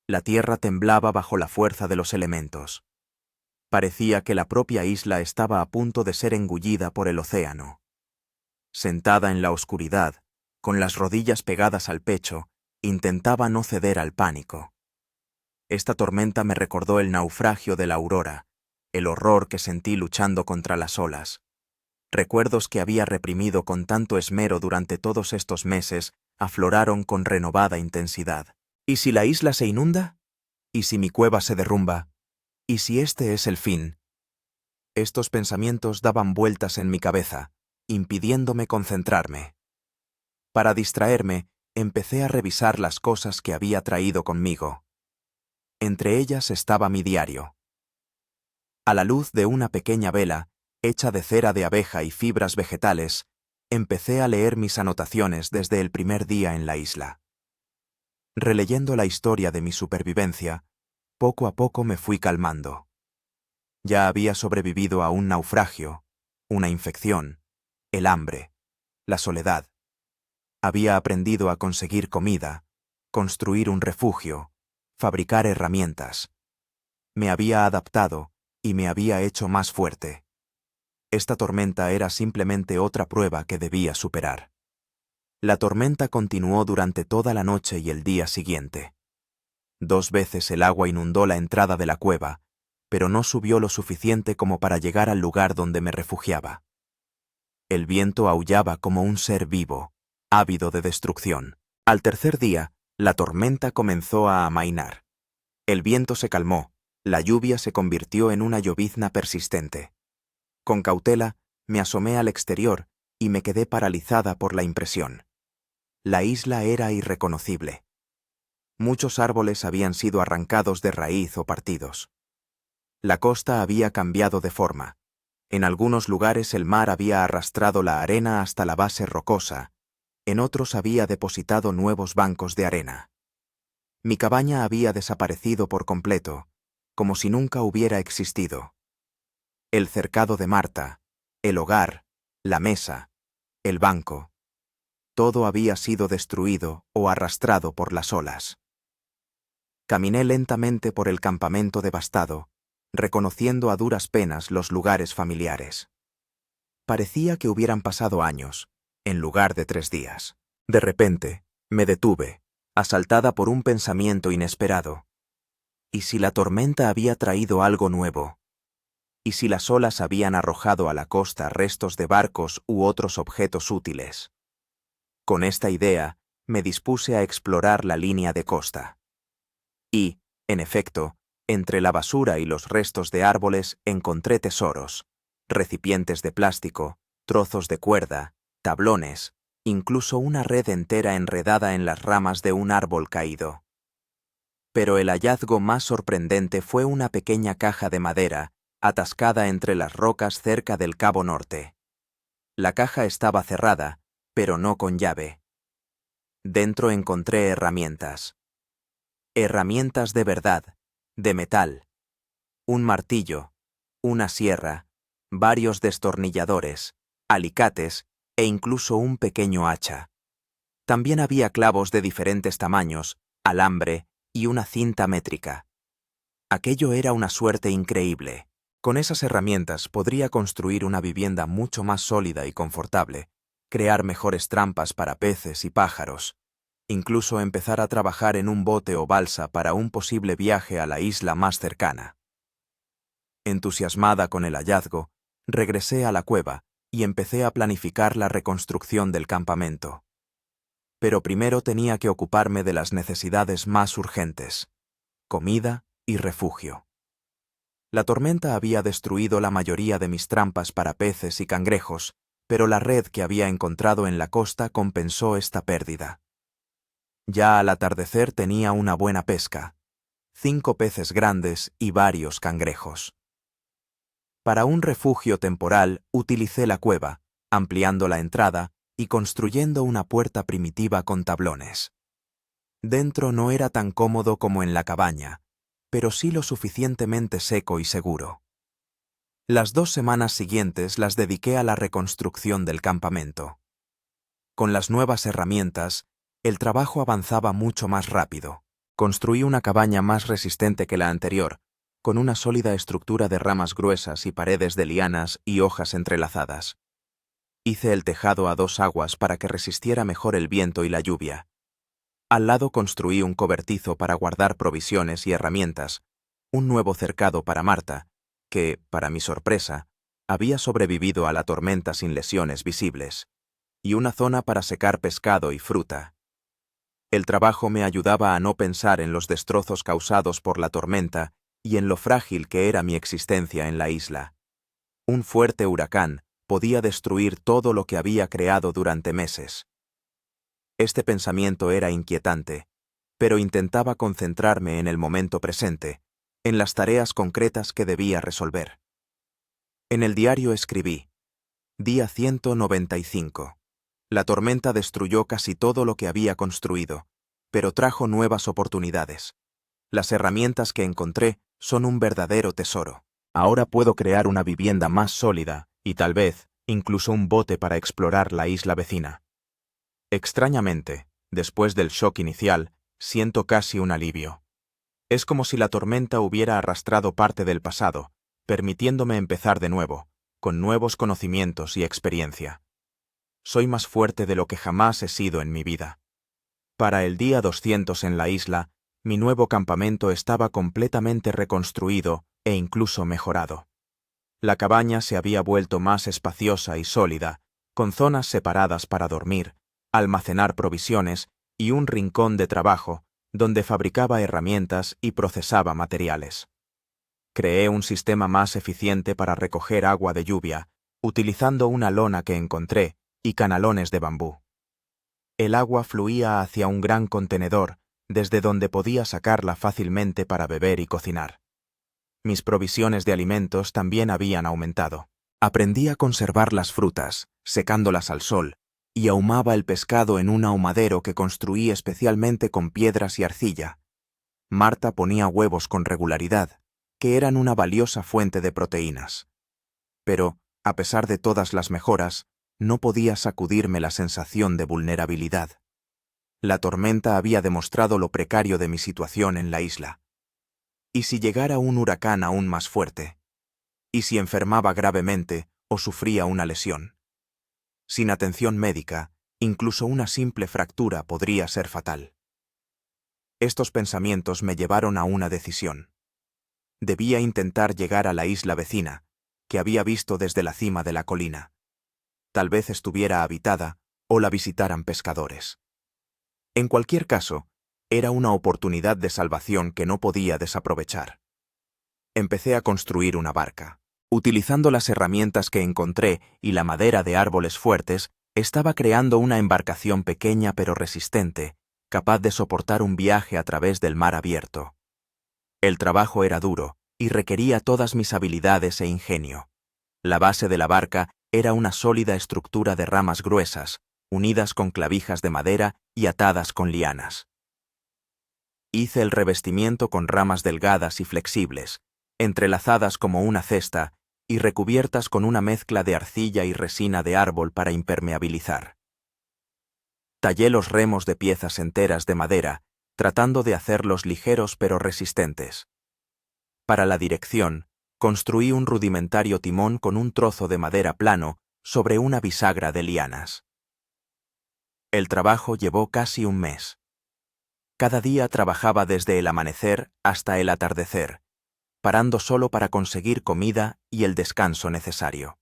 La tierra temblaba bajo la fuerza de los elementos. Parecía que la propia isla estaba a punto de ser engullida por el océano. Sentada en la oscuridad, con las rodillas pegadas al pecho, intentaba no ceder al pánico. Esta tormenta me recordó el naufragio de la Aurora, el horror que sentí luchando contra las olas. Recuerdos que había reprimido con tanto esmero durante todos estos meses afloraron con renovada intensidad. ¿Y si la isla se inunda? ¿Y si mi cueva se derrumba? ¿Y si este es el fin? Estos pensamientos daban vueltas en mi cabeza, impidiéndome concentrarme. Para distraerme, empecé a revisar las cosas que había traído conmigo. Entre ellas estaba mi diario. A la luz de una pequeña vela, hecha de cera de abeja y fibras vegetales, empecé a leer mis anotaciones desde el primer día en la isla. Releyendo la historia de mi supervivencia, poco a poco me fui calmando. Ya había sobrevivido a un naufragio, una infección, el hambre, la soledad. Había aprendido a conseguir comida, construir un refugio, fabricar herramientas. Me había adaptado y me había hecho más fuerte. Esta tormenta era simplemente otra prueba que debía superar. La tormenta continuó durante toda la noche y el día siguiente. 2 veces el agua inundó la entrada de la cueva, pero no subió lo suficiente como para llegar al lugar donde me refugiaba. El viento aullaba como un ser vivo, ávido de destrucción. Al tercer día, la tormenta comenzó a amainar. El viento se calmó, la lluvia se convirtió en una llovizna persistente. Con cautela, me asomé al exterior y me quedé paralizada por la impresión. La isla era irreconocible. Muchos árboles habían sido arrancados de raíz o partidos. La costa había cambiado de forma. En algunos lugares el mar había arrastrado la arena hasta la base rocosa, en otros había depositado nuevos bancos de arena. Mi cabaña había desaparecido por completo, como si nunca hubiera existido. El cercado de Marta, el hogar, la mesa, el banco, todo había sido destruido o arrastrado por las olas. Caminé lentamente por el campamento devastado, reconociendo a duras penas los lugares familiares. Parecía que hubieran pasado años, en lugar de 3 días. De repente, me detuve, asaltada por un pensamiento inesperado. ¿Y si la tormenta había traído algo nuevo? ¿Y si las olas habían arrojado a la costa restos de barcos u otros objetos útiles? Con esta idea, me dispuse a explorar la línea de costa. Y, en efecto, entre la basura y los restos de árboles encontré tesoros, recipientes de plástico, trozos de cuerda, tablones, incluso una red entera enredada en las ramas de un árbol caído. Pero el hallazgo más sorprendente fue una pequeña caja de madera, atascada entre las rocas cerca del Cabo Norte. La caja estaba cerrada, pero no con llave. Dentro encontré herramientas. Herramientas de verdad, de metal. Un martillo, una sierra, varios destornilladores, alicates e incluso un pequeño hacha. También había clavos de diferentes tamaños, alambre y una cinta métrica. Aquello era una suerte increíble. Con esas herramientas podría construir una vivienda mucho más sólida y confortable, crear mejores trampas para peces y pájaros, incluso empezar a trabajar en un bote o balsa para un posible viaje a la isla más cercana. Entusiasmada con el hallazgo, regresé a la cueva y empecé a planificar la reconstrucción del campamento. Pero primero tenía que ocuparme de las necesidades más urgentes: comida y refugio. La tormenta había destruido la mayoría de mis trampas para peces y cangrejos, pero la red que había encontrado en la costa compensó esta pérdida. Ya al atardecer tenía una buena pesca: 5 peces grandes y varios cangrejos. Para un refugio temporal utilicé la cueva, ampliando la entrada y construyendo una puerta primitiva con tablones. Dentro no era tan cómodo como en la cabaña, pero sí lo suficientemente seco y seguro. Las 2 semanas siguientes las dediqué a la reconstrucción del campamento. Con las nuevas herramientas, el trabajo avanzaba mucho más rápido. Construí una cabaña más resistente que la anterior, con una sólida estructura de ramas gruesas y paredes de lianas y hojas entrelazadas. Hice el tejado a 2 aguas para que resistiera mejor el viento y la lluvia. Al lado construí un cobertizo para guardar provisiones y herramientas, un nuevo cercado para Marta, que, para mi sorpresa, había sobrevivido a la tormenta sin lesiones visibles, y una zona para secar pescado y fruta. El trabajo me ayudaba a no pensar en los destrozos causados por la tormenta y en lo frágil que era mi existencia en la isla. Un fuerte huracán podía destruir todo lo que había creado durante meses. Este pensamiento era inquietante, pero intentaba concentrarme en el momento presente, en las tareas concretas que debía resolver. En el diario escribí: Día 195. La tormenta destruyó casi todo lo que había construido, pero trajo nuevas oportunidades. Las herramientas que encontré son un verdadero tesoro. Ahora puedo crear una vivienda más sólida y tal vez incluso un bote para explorar la isla vecina. Extrañamente, después del shock inicial, siento casi un alivio. Es como si la tormenta hubiera arrastrado parte del pasado, permitiéndome empezar de nuevo, con nuevos conocimientos y experiencia. Soy más fuerte de lo que jamás he sido en mi vida. Para el día 200 en la isla, mi nuevo campamento estaba completamente reconstruido e incluso mejorado. La cabaña se había vuelto más espaciosa y sólida, con zonas separadas para dormir, almacenar provisiones y un rincón de trabajo donde fabricaba herramientas y procesaba materiales. Creé un sistema más eficiente para recoger agua de lluvia, utilizando una lona que encontré y canalones de bambú. El agua fluía hacia un gran contenedor, desde donde podía sacarla fácilmente para beber y cocinar. Mis provisiones de alimentos también habían aumentado. Aprendí a conservar las frutas, secándolas al sol, y ahumaba el pescado en un ahumadero que construí especialmente con piedras y arcilla. Marta ponía huevos con regularidad, que eran una valiosa fuente de proteínas. Pero, a pesar de todas las mejoras, no podía sacudirme la sensación de vulnerabilidad. La tormenta había demostrado lo precario de mi situación en la isla. ¿Y si llegara un huracán aún más fuerte? ¿Y si enfermaba gravemente o sufría una lesión? Sin atención médica, incluso una simple fractura podría ser fatal. Estos pensamientos me llevaron a una decisión. Debía intentar llegar a la isla vecina, que había visto desde la cima de la colina. Tal vez estuviera habitada o la visitaran pescadores. En cualquier caso, era una oportunidad de salvación que no podía desaprovechar. Empecé a construir una barca. Utilizando las herramientas que encontré y la madera de árboles fuertes, estaba creando una embarcación pequeña pero resistente, capaz de soportar un viaje a través del mar abierto. El trabajo era duro y requería todas mis habilidades e ingenio. La base de la barca era una sólida estructura de ramas gruesas, unidas con clavijas de madera y atadas con lianas. Hice el revestimiento con ramas delgadas y flexibles, entrelazadas como una cesta y recubiertas con una mezcla de arcilla y resina de árbol para impermeabilizar. Tallé los remos de piezas enteras de madera, tratando de hacerlos ligeros pero resistentes. Para la dirección, construí un rudimentario timón con un trozo de madera plano sobre una bisagra de lianas. El trabajo llevó casi un mes. Cada día trabajaba desde el amanecer hasta el atardecer, parando solo para conseguir comida y el descanso necesario.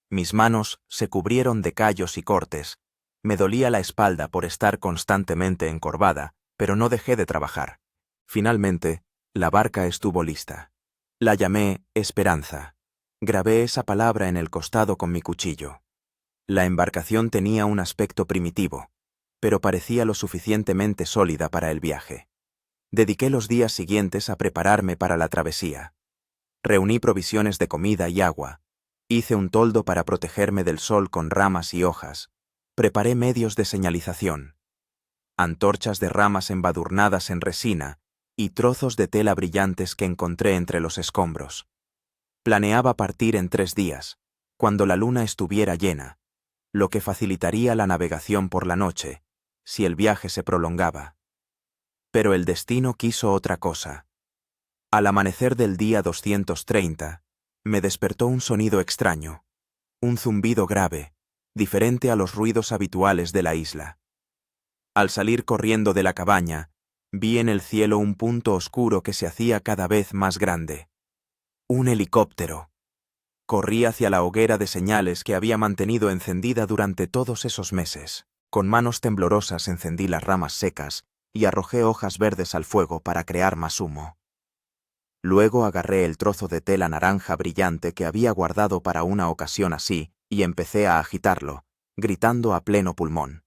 Mis manos se cubrieron de callos y cortes, me dolía la espalda por estar constantemente encorvada, pero no dejé de trabajar. Finalmente, la barca estuvo lista. La llamé Esperanza. Grabé esa palabra en el costado con mi cuchillo. La embarcación tenía un aspecto primitivo, pero parecía lo suficientemente sólida para el viaje. Dediqué los días siguientes a prepararme para la travesía. Reuní provisiones de comida y agua. Hice un toldo para protegerme del sol con ramas y hojas. Preparé medios de señalización, antorchas de ramas embadurnadas en resina y trozos de tela brillantes que encontré entre los escombros. Planeaba partir en 3 días, cuando la luna estuviera llena, lo que facilitaría la navegación por la noche, si el viaje se prolongaba. Pero el destino quiso otra cosa. Al amanecer del día 230, me despertó un sonido extraño, un zumbido grave, diferente a los ruidos habituales de la isla. Al salir corriendo de la cabaña, vi en el cielo un punto oscuro que se hacía cada vez más grande. Un helicóptero. Corrí hacia la hoguera de señales que había mantenido encendida durante todos esos meses. Con manos temblorosas encendí las ramas secas y arrojé hojas verdes al fuego para crear más humo. Luego agarré el trozo de tela naranja brillante que había guardado para una ocasión así y empecé a agitarlo, gritando a pleno pulmón.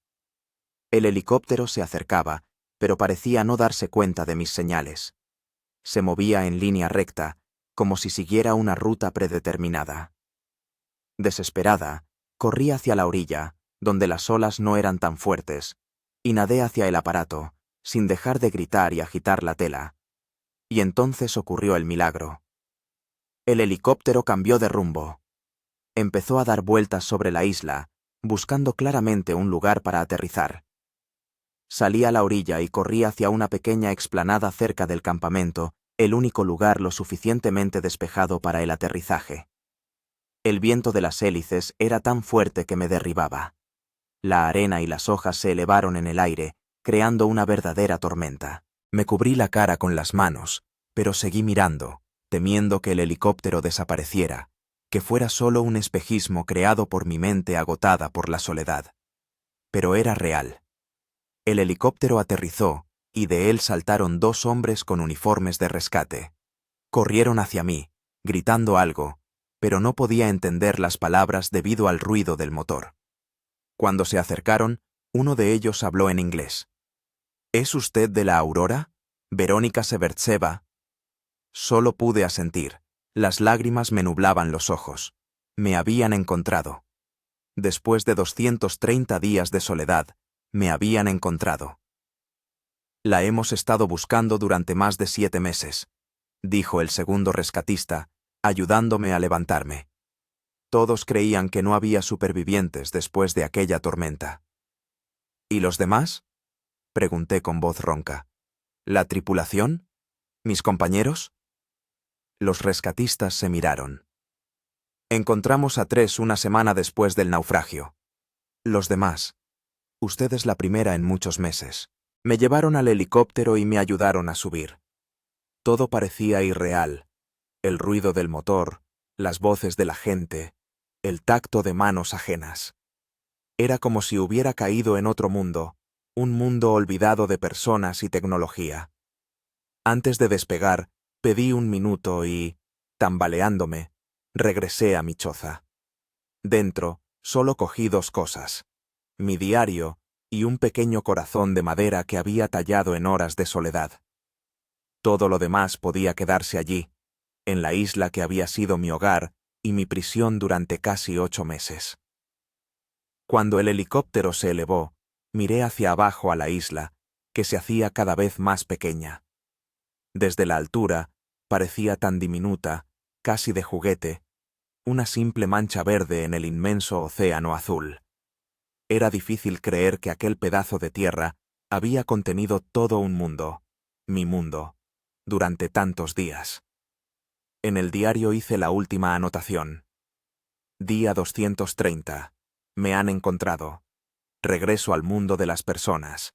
El helicóptero se acercaba, pero parecía no darse cuenta de mis señales. Se movía en línea recta, como si siguiera una ruta predeterminada. Desesperada, corrí hacia la orilla, donde las olas no eran tan fuertes, y nadé hacia el aparato, sin dejar de gritar y agitar la tela. Y entonces ocurrió el milagro. El helicóptero cambió de rumbo. Empezó a dar vueltas sobre la isla, buscando claramente un lugar para aterrizar. Salí a la orilla y corrí hacia una pequeña explanada cerca del campamento, el único lugar lo suficientemente despejado para el aterrizaje. El viento de las hélices era tan fuerte que me derribaba. La arena y las hojas se elevaron en el aire, creando una verdadera tormenta. Me cubrí la cara con las manos, pero seguí mirando, temiendo que el helicóptero desapareciera, que fuera solo un espejismo creado por mi mente agotada por la soledad. Pero era real. El helicóptero aterrizó, y de él saltaron 2 hombres con uniformes de rescate. Corrieron hacia mí, gritando algo, pero no podía entender las palabras debido al ruido del motor. Cuando se acercaron, uno de ellos habló en inglés. ¿Es usted de la Aurora? Verónica Severtseva. Solo pude asentir. Las lágrimas me nublaban los ojos. Me habían encontrado. Después de 230 días de soledad, me habían encontrado. La hemos estado buscando durante más de 7 meses, dijo el segundo rescatista, ayudándome a levantarme. Todos creían que no había supervivientes después de aquella tormenta. ¿Y los demás? Pregunté con voz ronca. ¿La tripulación? ¿Mis compañeros? Los rescatistas se miraron. Encontramos a 3 una semana después del naufragio. Los demás. Usted es la primera en muchos meses. Me llevaron al helicóptero y me ayudaron a subir. Todo parecía irreal. El ruido del motor, las voces de la gente, el tacto de manos ajenas. Era como si hubiera caído en otro mundo, un mundo olvidado de personas y tecnología. Antes de despegar, pedí un minuto y, tambaleándome, regresé a mi choza. Dentro, solo cogí 2 cosas: mi diario y un pequeño corazón de madera que había tallado en horas de soledad. Todo lo demás podía quedarse allí, en la isla que había sido mi hogar y mi prisión durante casi 8 meses. Cuando el helicóptero se elevó, miré hacia abajo a la isla, que se hacía cada vez más pequeña. Desde la altura, parecía tan diminuta, casi de juguete, una simple mancha verde en el inmenso océano azul. Era difícil creer que aquel pedazo de tierra había contenido todo un mundo, mi mundo, durante tantos días. En el diario hice la última anotación. Día 230. Me han encontrado. Regreso al mundo de las personas.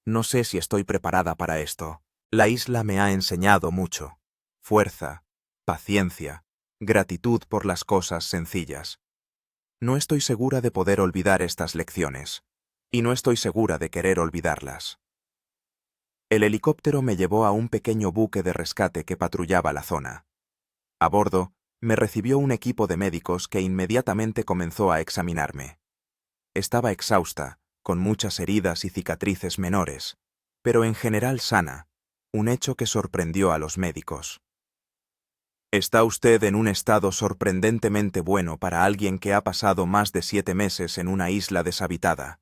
No sé si estoy preparada para esto. La isla me ha enseñado mucho. Fuerza, paciencia, gratitud por las cosas sencillas. No estoy segura de poder olvidar estas lecciones, y no estoy segura de querer olvidarlas. El helicóptero me llevó a un pequeño buque de rescate que patrullaba la zona. A bordo, me recibió un equipo de médicos que inmediatamente comenzó a examinarme. Estaba exhausta, con muchas heridas y cicatrices menores, pero en general sana, un hecho que sorprendió a los médicos. Está usted en un estado sorprendentemente bueno para alguien que ha pasado más de 7 meses en una isla deshabitada,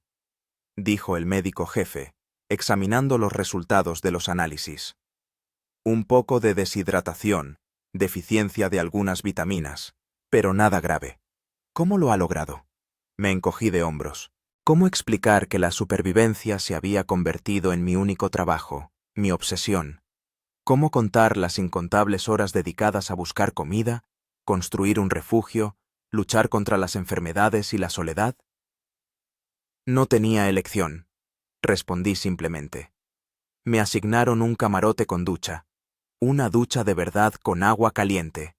dijo el médico jefe, examinando los resultados de los análisis. Un poco de deshidratación, deficiencia de algunas vitaminas, pero nada grave. ¿Cómo lo ha logrado? Me encogí de hombros. ¿Cómo explicar que la supervivencia se había convertido en mi único trabajo, mi obsesión? ¿Cómo contar las incontables horas dedicadas a buscar comida, construir un refugio, luchar contra las enfermedades y la soledad? No tenía elección, respondí simplemente. Me asignaron un camarote con ducha, una ducha de verdad con agua caliente.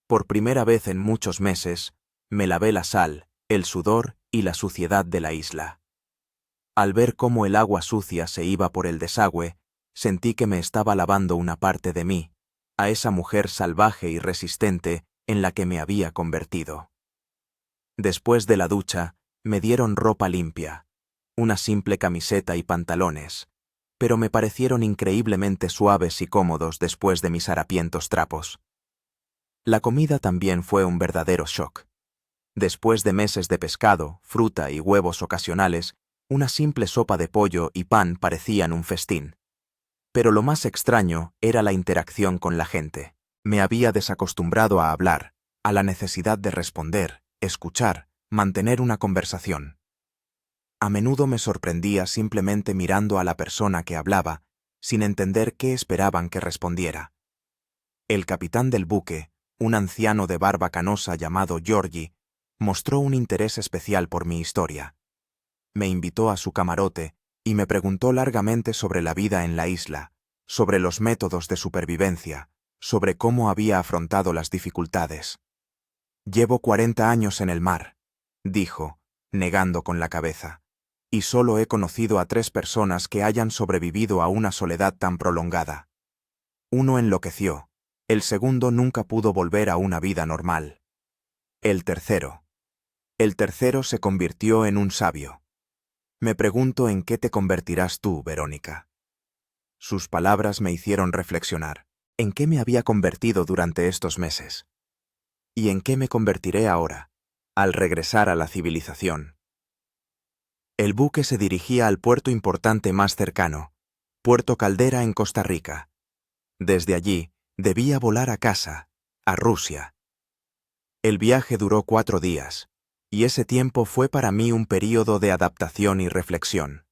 Por primera vez en muchos meses, me lavé la sal, el sudor y la suciedad de la isla. Al ver cómo el agua sucia se iba por el desagüe, sentí que me estaba lavando una parte de mí, a esa mujer salvaje y resistente en la que me había convertido. Después de la ducha, me dieron ropa limpia, una simple camiseta y pantalones, pero me parecieron increíblemente suaves y cómodos después de mis harapientos trapos. La comida también fue un verdadero shock. Después de meses de pescado, fruta y huevos ocasionales, una simple sopa de pollo y pan parecían un festín. Pero lo más extraño era la interacción con la gente. Me había desacostumbrado a hablar, a la necesidad de responder, escuchar, mantener una conversación. A menudo me sorprendía simplemente mirando a la persona que hablaba, sin entender qué esperaban que respondiera. El capitán del buque, un anciano de barba canosa llamado Georgie, mostró un interés especial por mi historia. Me invitó a su camarote y me preguntó largamente sobre la vida en la isla, sobre los métodos de supervivencia, sobre cómo había afrontado las dificultades. Llevo 40 años en el mar, dijo, negando con la cabeza, y solo he conocido a 3 personas que hayan sobrevivido a una soledad tan prolongada. Uno enloqueció, el segundo nunca pudo volver a una vida normal. El tercero se convirtió en un sabio. Me pregunto en qué te convertirás tú, Verónica. Sus palabras me hicieron reflexionar. ¿En qué me había convertido durante estos meses? ¿Y en qué me convertiré ahora, al regresar a la civilización? El buque se dirigía al puerto importante más cercano, Puerto Caldera en Costa Rica. Desde allí, debía volar a casa, a Rusia. El viaje duró 4 días, y ese tiempo fue para mí un período de adaptación y reflexión.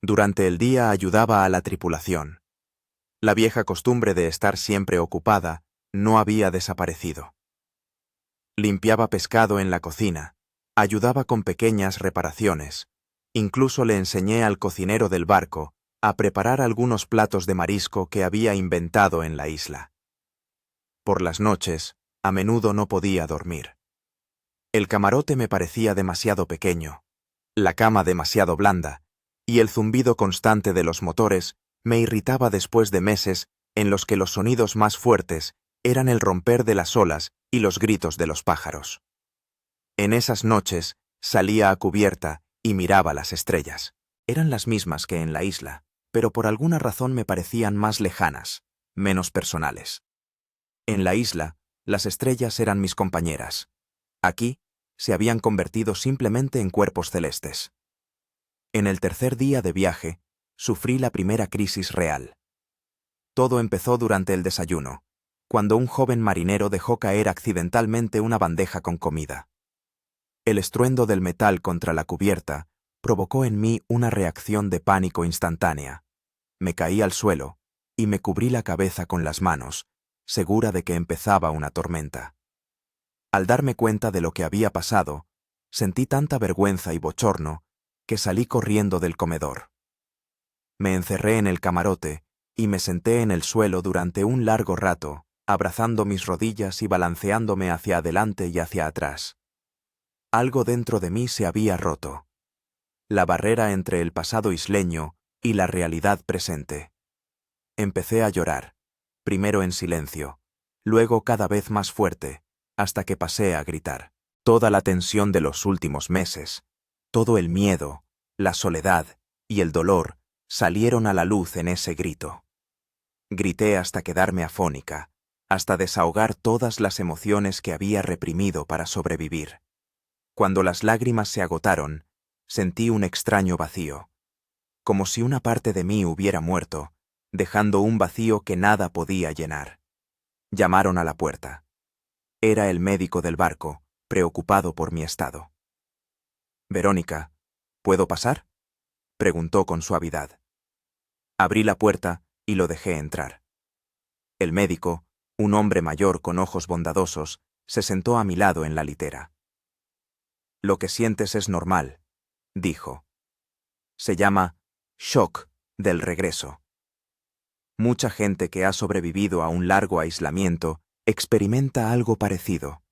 Durante el día ayudaba a la tripulación. La vieja costumbre de estar siempre ocupada no había desaparecido. Limpiaba pescado en la cocina, ayudaba con pequeñas reparaciones, incluso le enseñé al cocinero del barco a preparar algunos platos de marisco que había inventado en la isla. Por las noches, a menudo no podía dormir. El camarote me parecía demasiado pequeño, la cama demasiado blanda, y el zumbido constante de los motores me irritaba después de meses en los que los sonidos más fuertes eran el romper de las olas y los gritos de los pájaros. En esas noches salía a cubierta y miraba las estrellas. Eran las mismas que en la isla, pero por alguna razón me parecían más lejanas, menos personales. En la isla, las estrellas eran mis compañeras. Aquí, se habían convertido simplemente en cuerpos celestes. En el tercer día de viaje, sufrí la primera crisis real. Todo empezó durante el desayuno, cuando un joven marinero dejó caer accidentalmente una bandeja con comida. El estruendo del metal contra la cubierta provocó en mí una reacción de pánico instantánea. Me caí al suelo y me cubrí la cabeza con las manos, segura de que empezaba una tormenta. Al darme cuenta de lo que había pasado, sentí tanta vergüenza y bochorno que salí corriendo del comedor. Me encerré en el camarote y me senté en el suelo durante un largo rato, abrazando mis rodillas y balanceándome hacia adelante y hacia atrás. Algo dentro de mí se había roto. La barrera entre el pasado isleño y la realidad presente. Empecé a llorar, primero en silencio, luego cada vez más fuerte, hasta que pasé a gritar. Toda la tensión de los últimos meses, todo el miedo, la soledad y el dolor salieron a la luz en ese grito. Grité hasta quedarme afónica, hasta desahogar todas las emociones que había reprimido para sobrevivir. Cuando las lágrimas se agotaron, sentí un extraño vacío, como si una parte de mí hubiera muerto, dejando un vacío que nada podía llenar. Llamaron a la puerta. Era el médico del barco, preocupado por mi estado. «Verónica, ¿puedo pasar?», preguntó con suavidad. Abrí la puerta y lo dejé entrar. El médico, un hombre mayor con ojos bondadosos, se sentó a mi lado en la litera. «Lo que sientes es normal», dijo. «Se llama shock del regreso. Mucha gente que ha sobrevivido a un largo aislamiento experimenta algo parecido.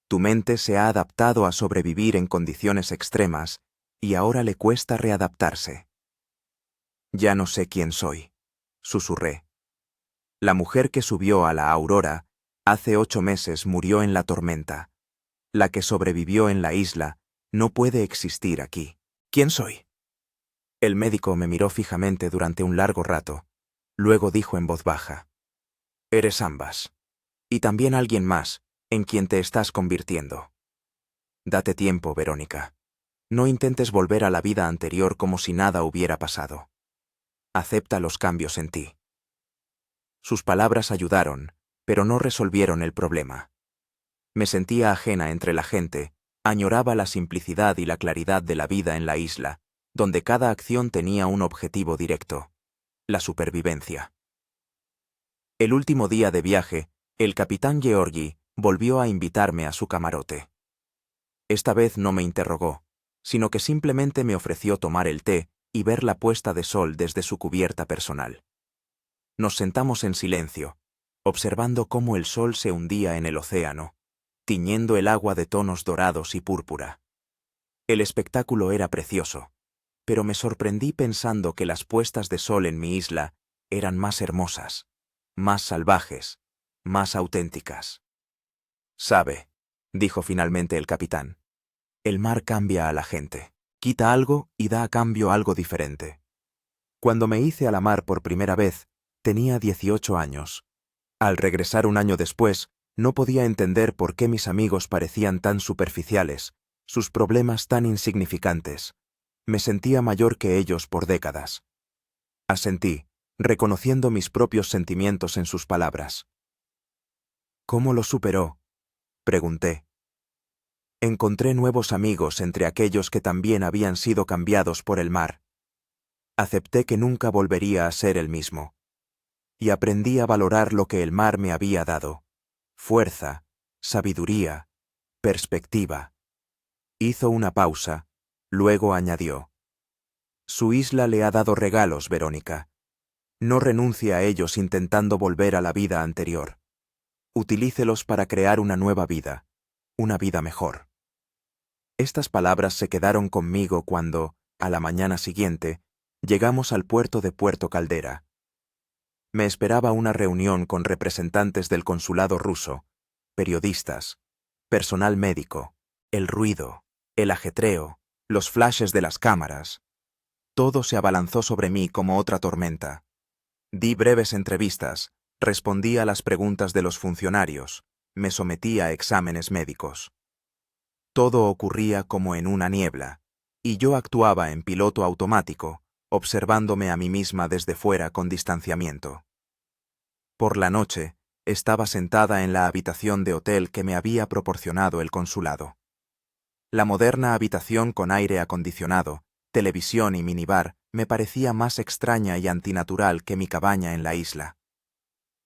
Tu mente se ha adaptado a sobrevivir en condiciones extremas y ahora le cuesta readaptarse». «Ya no sé quién soy», susurré. «La mujer que subió a la Aurora hace 8 meses murió en la tormenta. La que sobrevivió en la isla no puede existir aquí. ¿Quién soy?». El médico me miró fijamente durante un largo rato. Luego dijo en voz baja: «Eres ambas. Y también alguien más, en quien te estás convirtiendo. Date tiempo, Verónica. No intentes volver a la vida anterior como si nada hubiera pasado. Acepta los cambios en ti». Sus palabras ayudaron, pero no resolvieron el problema. Me sentía ajena entre la gente, añoraba la simplicidad y la claridad de la vida en la isla, donde cada acción tenía un objetivo directo: la supervivencia. El último día de viaje, el capitán Georgi volvió a invitarme a su camarote. Esta vez no me interrogó, sino que simplemente me ofreció tomar el té y ver la puesta de sol desde su cubierta personal. Nos sentamos en silencio, observando cómo el sol se hundía en el océano, tiñendo el agua de tonos dorados y púrpura. El espectáculo era precioso, pero me sorprendí pensando que las puestas de sol en mi isla eran más hermosas, más salvajes, más auténticas. «Sabe», dijo finalmente el capitán, «el mar cambia a la gente, quita algo y da a cambio algo diferente». Cuando me hice a la mar por primera vez, tenía 18 años. Al regresar un año después, no podía entender por qué mis amigos parecían tan superficiales, sus problemas tan insignificantes. Me sentía mayor que ellos por décadas. Asentí, reconociendo mis propios sentimientos en sus palabras. «¿Cómo lo superó?», pregunté. Encontré nuevos amigos entre aquellos que también habían sido cambiados por el mar. Acepté que nunca volvería a ser el mismo. Y aprendí a valorar lo que el mar me había dado: fuerza, sabiduría, perspectiva. Hizo una pausa, luego añadió: «Su isla le ha dado regalos, Verónica. No renuncie a ellos intentando volver a la vida anterior. Utilícelos para crear una nueva vida, una vida mejor». Estas palabras se quedaron conmigo cuando, a la mañana siguiente, llegamos al puerto de Puerto Caldera. Me esperaba una reunión con representantes del consulado ruso, periodistas, personal médico, el ruido, el ajetreo, los flashes de las cámaras. Todo se abalanzó sobre mí como otra tormenta. Di breves entrevistas, respondí a las preguntas de los funcionarios, me sometí a exámenes médicos. Todo ocurría como en una niebla, y yo actuaba en piloto automático, observándome a mí misma desde fuera con distanciamiento. Por la noche, estaba sentada en la habitación de hotel que me había proporcionado el consulado. La moderna habitación con aire acondicionado, televisión y minibar me parecía más extraña y antinatural que mi cabaña en la isla.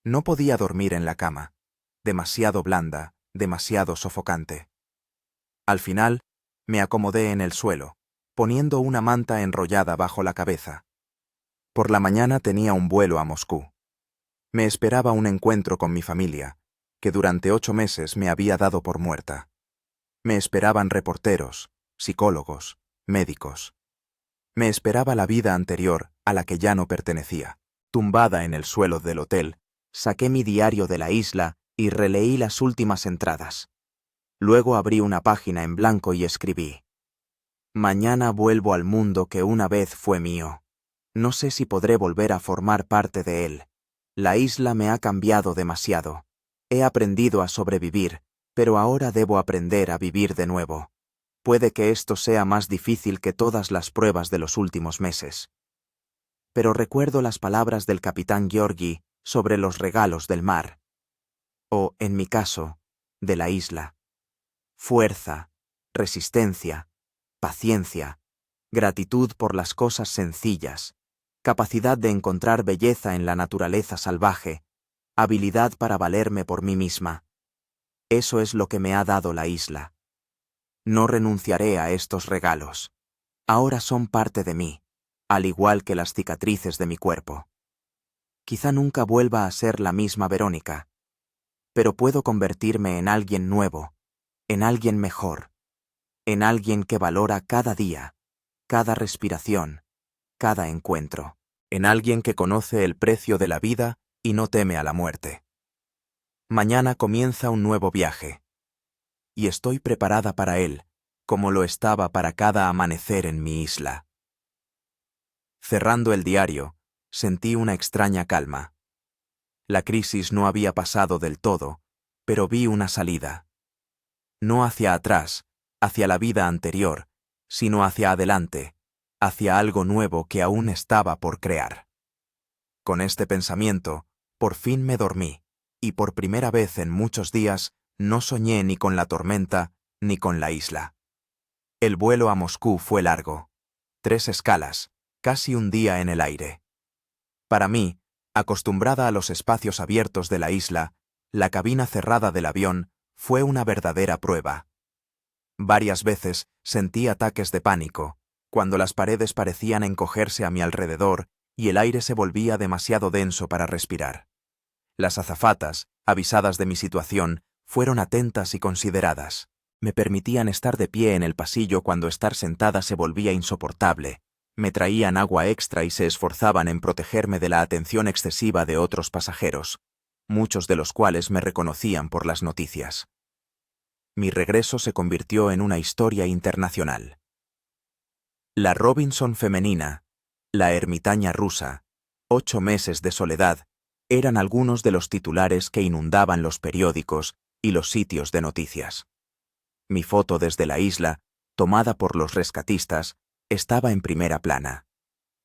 No podía dormir en la cama, demasiado blanda, demasiado sofocante. Al final, me acomodé en el suelo, poniendo una manta enrollada bajo la cabeza. Por la mañana tenía un vuelo a Moscú. Me esperaba un encuentro con mi familia, que durante 8 meses me había dado por muerta. Me esperaban reporteros, psicólogos, médicos. Me esperaba la vida anterior a la que ya no pertenecía. Tumbada en el suelo del hotel, saqué mi diario de la isla y releí las últimas entradas. Luego abrí una página en blanco y escribí: Mañana vuelvo al mundo que una vez fue mío. No sé si podré volver a formar parte de él. La isla me ha cambiado demasiado. He aprendido a sobrevivir, pero ahora debo aprender a vivir de nuevo. Puede que esto sea más difícil que todas las pruebas de los últimos meses. Pero recuerdo las palabras del capitán Georgi sobre los regalos del mar. O, en mi caso, de la isla. Fuerza, resistencia, paciencia, gratitud por las cosas sencillas, capacidad de encontrar belleza en la naturaleza salvaje, habilidad para valerme por mí misma. Eso es lo que me ha dado la isla. No renunciaré a estos regalos. Ahora son parte de mí, al igual que las cicatrices de mi cuerpo. Quizá nunca vuelva a ser la misma Verónica, pero puedo convertirme en alguien nuevo, en alguien mejor, en alguien que valora cada día, cada respiración, cada encuentro, en alguien que conoce el precio de la vida y no teme a la muerte. Mañana comienza un nuevo viaje, y estoy preparada para él, como lo estaba para cada amanecer en mi isla. Cerrando el diario, sentí una extraña calma. La crisis no había pasado del todo, pero vi una salida. No hacia atrás, hacia la vida anterior, sino hacia adelante, hacia algo nuevo que aún estaba por crear. Con este pensamiento, por fin me dormí, y por primera vez en muchos días no soñé ni con la tormenta ni con la isla. El vuelo a Moscú fue largo. 3 escalas, casi un día en el aire. Para mí, acostumbrada a los espacios abiertos de la isla, la cabina cerrada del avión fue una verdadera prueba. Varias veces sentí ataques de pánico, cuando las paredes parecían encogerse a mi alrededor y el aire se volvía demasiado denso para respirar. Las azafatas, avisadas de mi situación, fueron atentas y consideradas. Me permitían estar de pie en el pasillo cuando estar sentada se volvía insoportable. Me traían agua extra y se esforzaban en protegerme de la atención excesiva de otros pasajeros, muchos de los cuales me reconocían por las noticias. Mi regreso se convirtió en una historia internacional. La Robinson femenina, la ermitaña rusa, 8 meses de soledad, eran algunos de los titulares que inundaban los periódicos y los sitios de noticias. Mi foto desde la isla, tomada por los rescatistas, estaba en primera plana.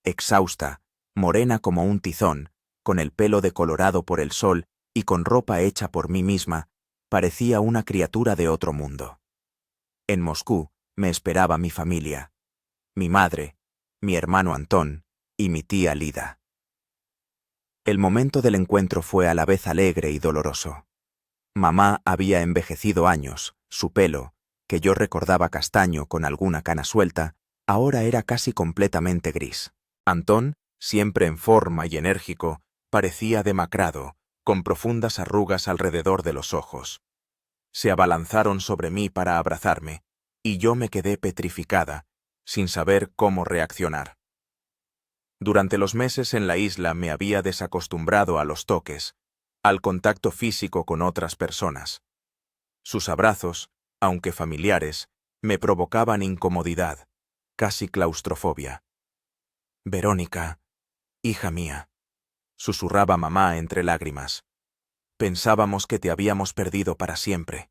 Exhausta, morena como un tizón, con el pelo decolorado por el sol y con ropa hecha por mí misma, parecía una criatura de otro mundo. En Moscú me esperaba mi familia, mi madre, mi hermano Antón y mi tía Lida. El momento del encuentro fue a la vez alegre y doloroso. Mamá había envejecido años, su pelo, que yo recordaba castaño con alguna cana suelta, ahora era casi completamente gris. Antón, siempre en forma y enérgico, parecía demacrado, con profundas arrugas alrededor de los ojos. Se abalanzaron sobre mí para abrazarme, y yo me quedé petrificada, sin saber cómo reaccionar. Durante los meses en la isla me había desacostumbrado a los toques, al contacto físico con otras personas. Sus abrazos, aunque familiares, me provocaban incomodidad, casi claustrofobia. «Verónica, hija mía», susurraba mamá entre lágrimas. «Pensábamos que te habíamos perdido para siempre».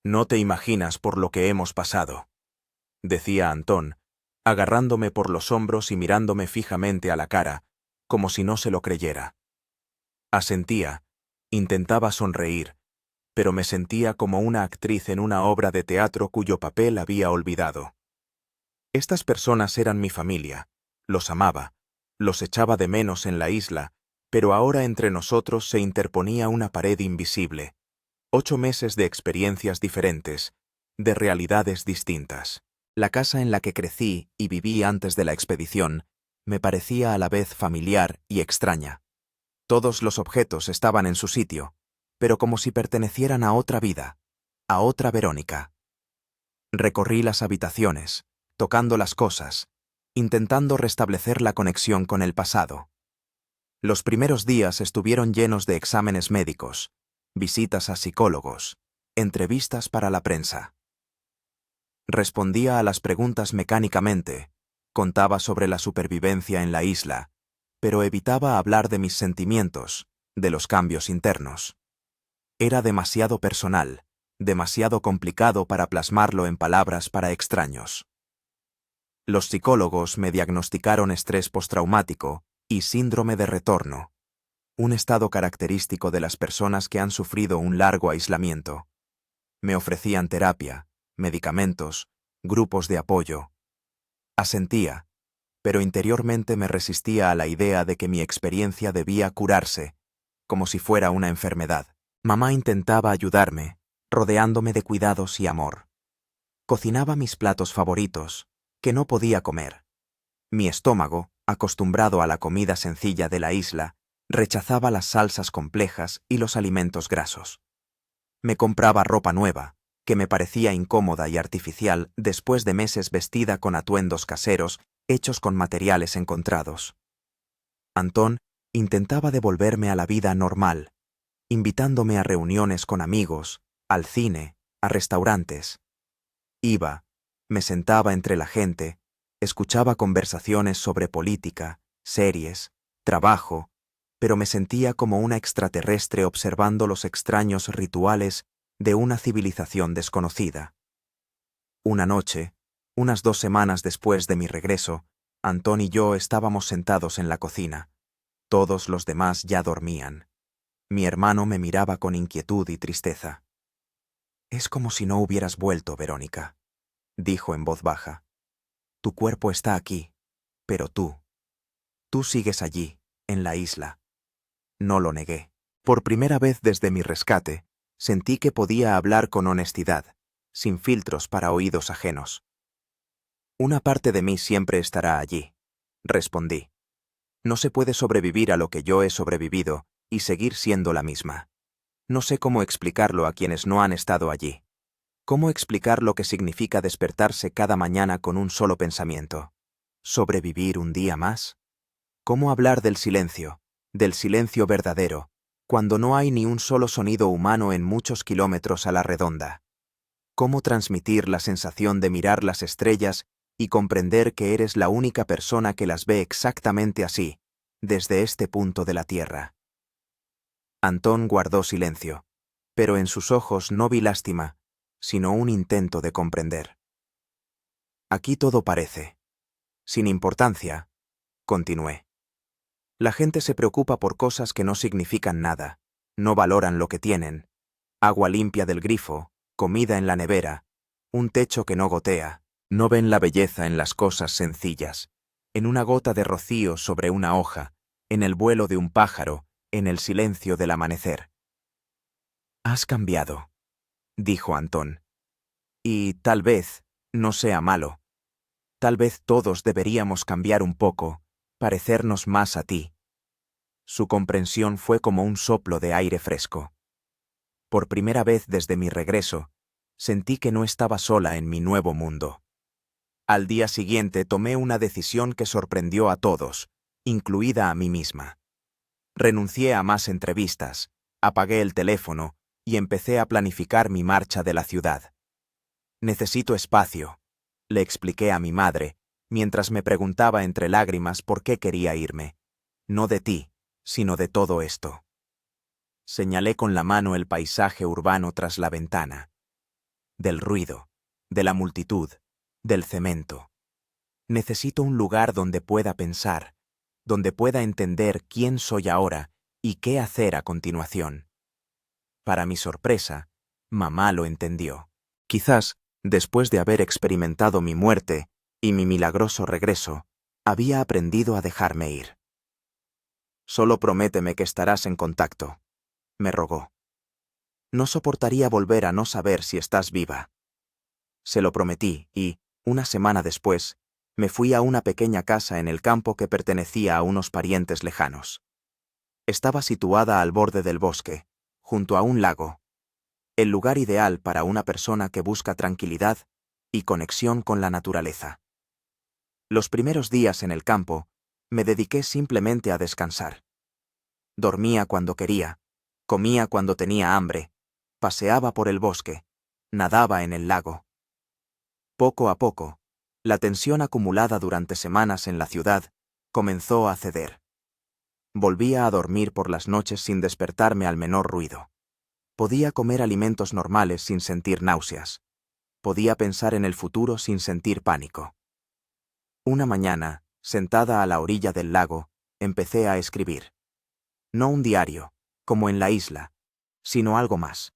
«No te imaginas por lo que hemos pasado», decía Antón, agarrándome por los hombros y mirándome fijamente a la cara, como si no se lo creyera. Asentía, intentaba sonreír, pero me sentía como una actriz en una obra de teatro cuyo papel había olvidado. Estas personas eran mi familia, los amaba, los echaba de menos en la isla, pero ahora entre nosotros se interponía una pared invisible. 8 meses de experiencias diferentes, de realidades distintas. La casa en la que crecí y viví antes de la expedición me parecía a la vez familiar y extraña. Todos los objetos estaban en su sitio, pero como si pertenecieran a otra vida, a otra Verónica. Recorrí las habitaciones, tocando las cosas, intentando restablecer la conexión con el pasado. Los primeros días estuvieron llenos de exámenes médicos, visitas a psicólogos, entrevistas para la prensa. Respondía a las preguntas mecánicamente, contaba sobre la supervivencia en la isla, pero evitaba hablar de mis sentimientos, de los cambios internos. Era demasiado personal, demasiado complicado para plasmarlo en palabras para extraños. Los psicólogos me diagnosticaron estrés postraumático y síndrome de retorno, un estado característico de las personas que han sufrido un largo aislamiento. Me ofrecían terapia, medicamentos, grupos de apoyo. Asentía, pero interiormente me resistía a la idea de que mi experiencia debía curarse, como si fuera una enfermedad. Mamá intentaba ayudarme, rodeándome de cuidados y amor. Cocinaba mis platos favoritos, que no podía comer. Mi estómago, acostumbrado a la comida sencilla de la isla, rechazaba las salsas complejas y los alimentos grasos. Me compraba ropa nueva, que me parecía incómoda y artificial después de meses vestida con atuendos caseros hechos con materiales encontrados. Antón intentaba devolverme a la vida normal, invitándome a reuniones con amigos, al cine, a restaurantes. Iba, me sentaba entre la gente, escuchaba conversaciones sobre política, series, trabajo, pero me sentía como una extraterrestre observando los extraños rituales de una civilización desconocida. Una noche, unas 2 semanas después de mi regreso, Antón y yo estábamos sentados en la cocina. Todos los demás ya dormían. Mi hermano me miraba con inquietud y tristeza. «Es como si no hubieras vuelto, Verónica», dijo en voz baja. «Tu cuerpo está aquí, pero tú sigues allí, en la isla». No lo negué. Por primera vez desde mi rescate, sentí que podía hablar con honestidad, sin filtros para oídos ajenos. «Una parte de mí siempre estará allí», respondí. «No se puede sobrevivir a lo que yo he sobrevivido y seguir siendo la misma. No sé cómo explicarlo a quienes no han estado allí. ¿Cómo explicar lo que significa despertarse cada mañana con un solo pensamiento? ¿Sobrevivir un día más? ¿Cómo hablar del silencio verdadero, cuando no hay ni un solo sonido humano en muchos kilómetros a la redonda? ¿Cómo transmitir la sensación de mirar las estrellas y comprender que eres la única persona que las ve exactamente así, desde este punto de la Tierra?» Antón guardó silencio, pero en sus ojos no vi lástima, sino un intento de comprender. «Aquí todo parece sin importancia», continué. «La gente se preocupa por cosas que no significan nada, no valoran lo que tienen: agua limpia del grifo, comida en la nevera, un techo que no gotea. No ven la belleza en las cosas sencillas, en una gota de rocío sobre una hoja, en el vuelo de un pájaro, en el silencio del amanecer». «Has cambiado», dijo Antón. «Y tal vez no sea malo. Tal vez todos deberíamos cambiar un poco, parecernos más a ti». Su comprensión fue como un soplo de aire fresco. Por primera vez desde mi regreso, sentí que no estaba sola en mi nuevo mundo. Al día siguiente tomé una decisión que sorprendió a todos, incluida a mí misma. Renuncié a más entrevistas, apagué el teléfono y empecé a planificar mi marcha de la ciudad. «Necesito espacio», le expliqué a mi madre, mientras me preguntaba entre lágrimas por qué quería irme. «No de ti, sino de todo esto». Señalé con la mano el paisaje urbano tras la ventana. Del ruido, de la multitud, del cemento. Necesito un lugar donde pueda pensar, donde pueda entender quién soy ahora y qué hacer a continuación. Para mi sorpresa, mamá lo entendió. Quizás, después de haber experimentado mi muerte y mi milagroso regreso, había aprendido a dejarme ir. Solo prométeme que estarás en contacto, me rogó. No soportaría volver a no saber si estás viva. Se lo prometí y, una semana después, me fui a una pequeña casa en el campo que pertenecía a unos parientes lejanos. Estaba situada al borde del bosque, junto a un lago. El lugar ideal para una persona que busca tranquilidad y conexión con la naturaleza. Los primeros días en el campo, me dediqué simplemente a descansar. Dormía cuando quería, comía cuando tenía hambre, paseaba por el bosque, nadaba en el lago. Poco a poco, la tensión acumulada durante semanas en la ciudad comenzó a ceder. Volvía a dormir por las noches sin despertarme al menor ruido. Podía comer alimentos normales sin sentir náuseas. Podía pensar en el futuro sin sentir pánico. Una mañana, sentada a la orilla del lago, empecé a escribir. No un diario, como en la isla, sino algo más.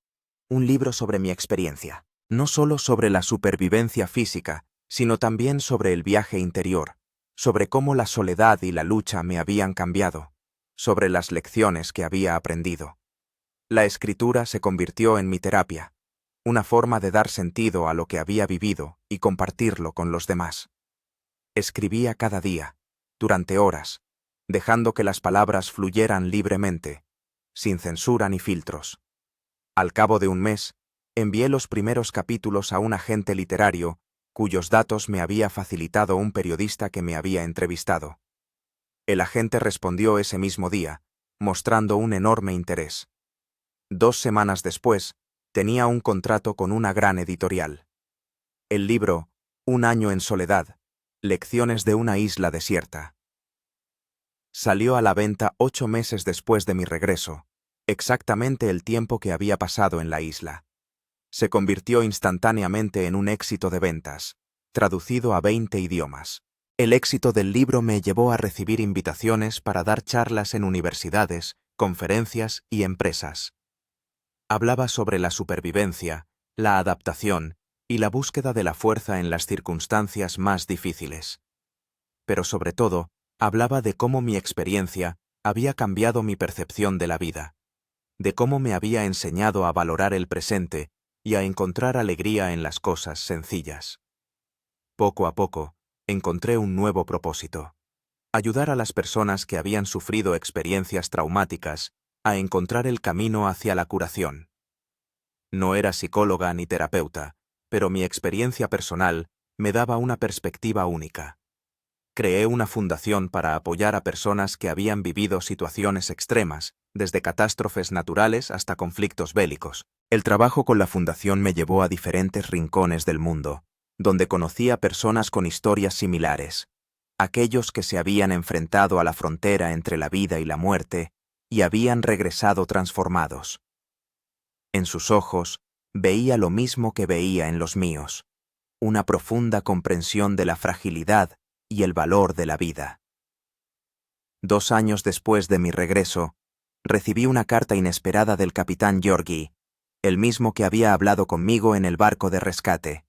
Un libro sobre mi experiencia. No solo sobre la supervivencia física, sino también sobre el viaje interior, sobre cómo la soledad y la lucha me habían cambiado, sobre las lecciones que había aprendido. La escritura se convirtió en mi terapia, una forma de dar sentido a lo que había vivido y compartirlo con los demás. Escribía cada día, durante horas, dejando que las palabras fluyeran libremente, sin censura ni filtros. Al cabo de un mes, envié los primeros capítulos a un agente literario cuyos datos me había facilitado un periodista que me había entrevistado. El agente respondió ese mismo día, mostrando un enorme interés. 2 semanas después, tenía un contrato con una gran editorial. El libro, Un año en soledad, lecciones de una isla desierta. Salió a la venta 8 meses después de mi regreso, exactamente el tiempo que había pasado en la isla. Se convirtió instantáneamente en un éxito de ventas, traducido a 20 idiomas. El éxito del libro me llevó a recibir invitaciones para dar charlas en universidades, conferencias y empresas. Hablaba sobre la supervivencia, la adaptación y la búsqueda de la fuerza en las circunstancias más difíciles. Pero sobre todo, hablaba de cómo mi experiencia había cambiado mi percepción de la vida, de cómo me había enseñado a valorar el presente y a encontrar alegría en las cosas sencillas. Poco a poco, encontré un nuevo propósito: ayudar a las personas que habían sufrido experiencias traumáticas a encontrar el camino hacia la curación. No era psicóloga ni terapeuta, pero mi experiencia personal me daba una perspectiva única. Creé una fundación para apoyar a personas que habían vivido situaciones extremas, desde catástrofes naturales hasta conflictos bélicos. El trabajo con la fundación me llevó a diferentes rincones del mundo, donde conocí a personas con historias similares, aquellos que se habían enfrentado a la frontera entre la vida y la muerte y habían regresado transformados. En sus ojos veía lo mismo que veía en los míos, una profunda comprensión de la fragilidad y el valor de la vida. 2 años después de mi regreso, recibí una carta inesperada del capitán Georgi, el mismo que había hablado conmigo en el barco de rescate.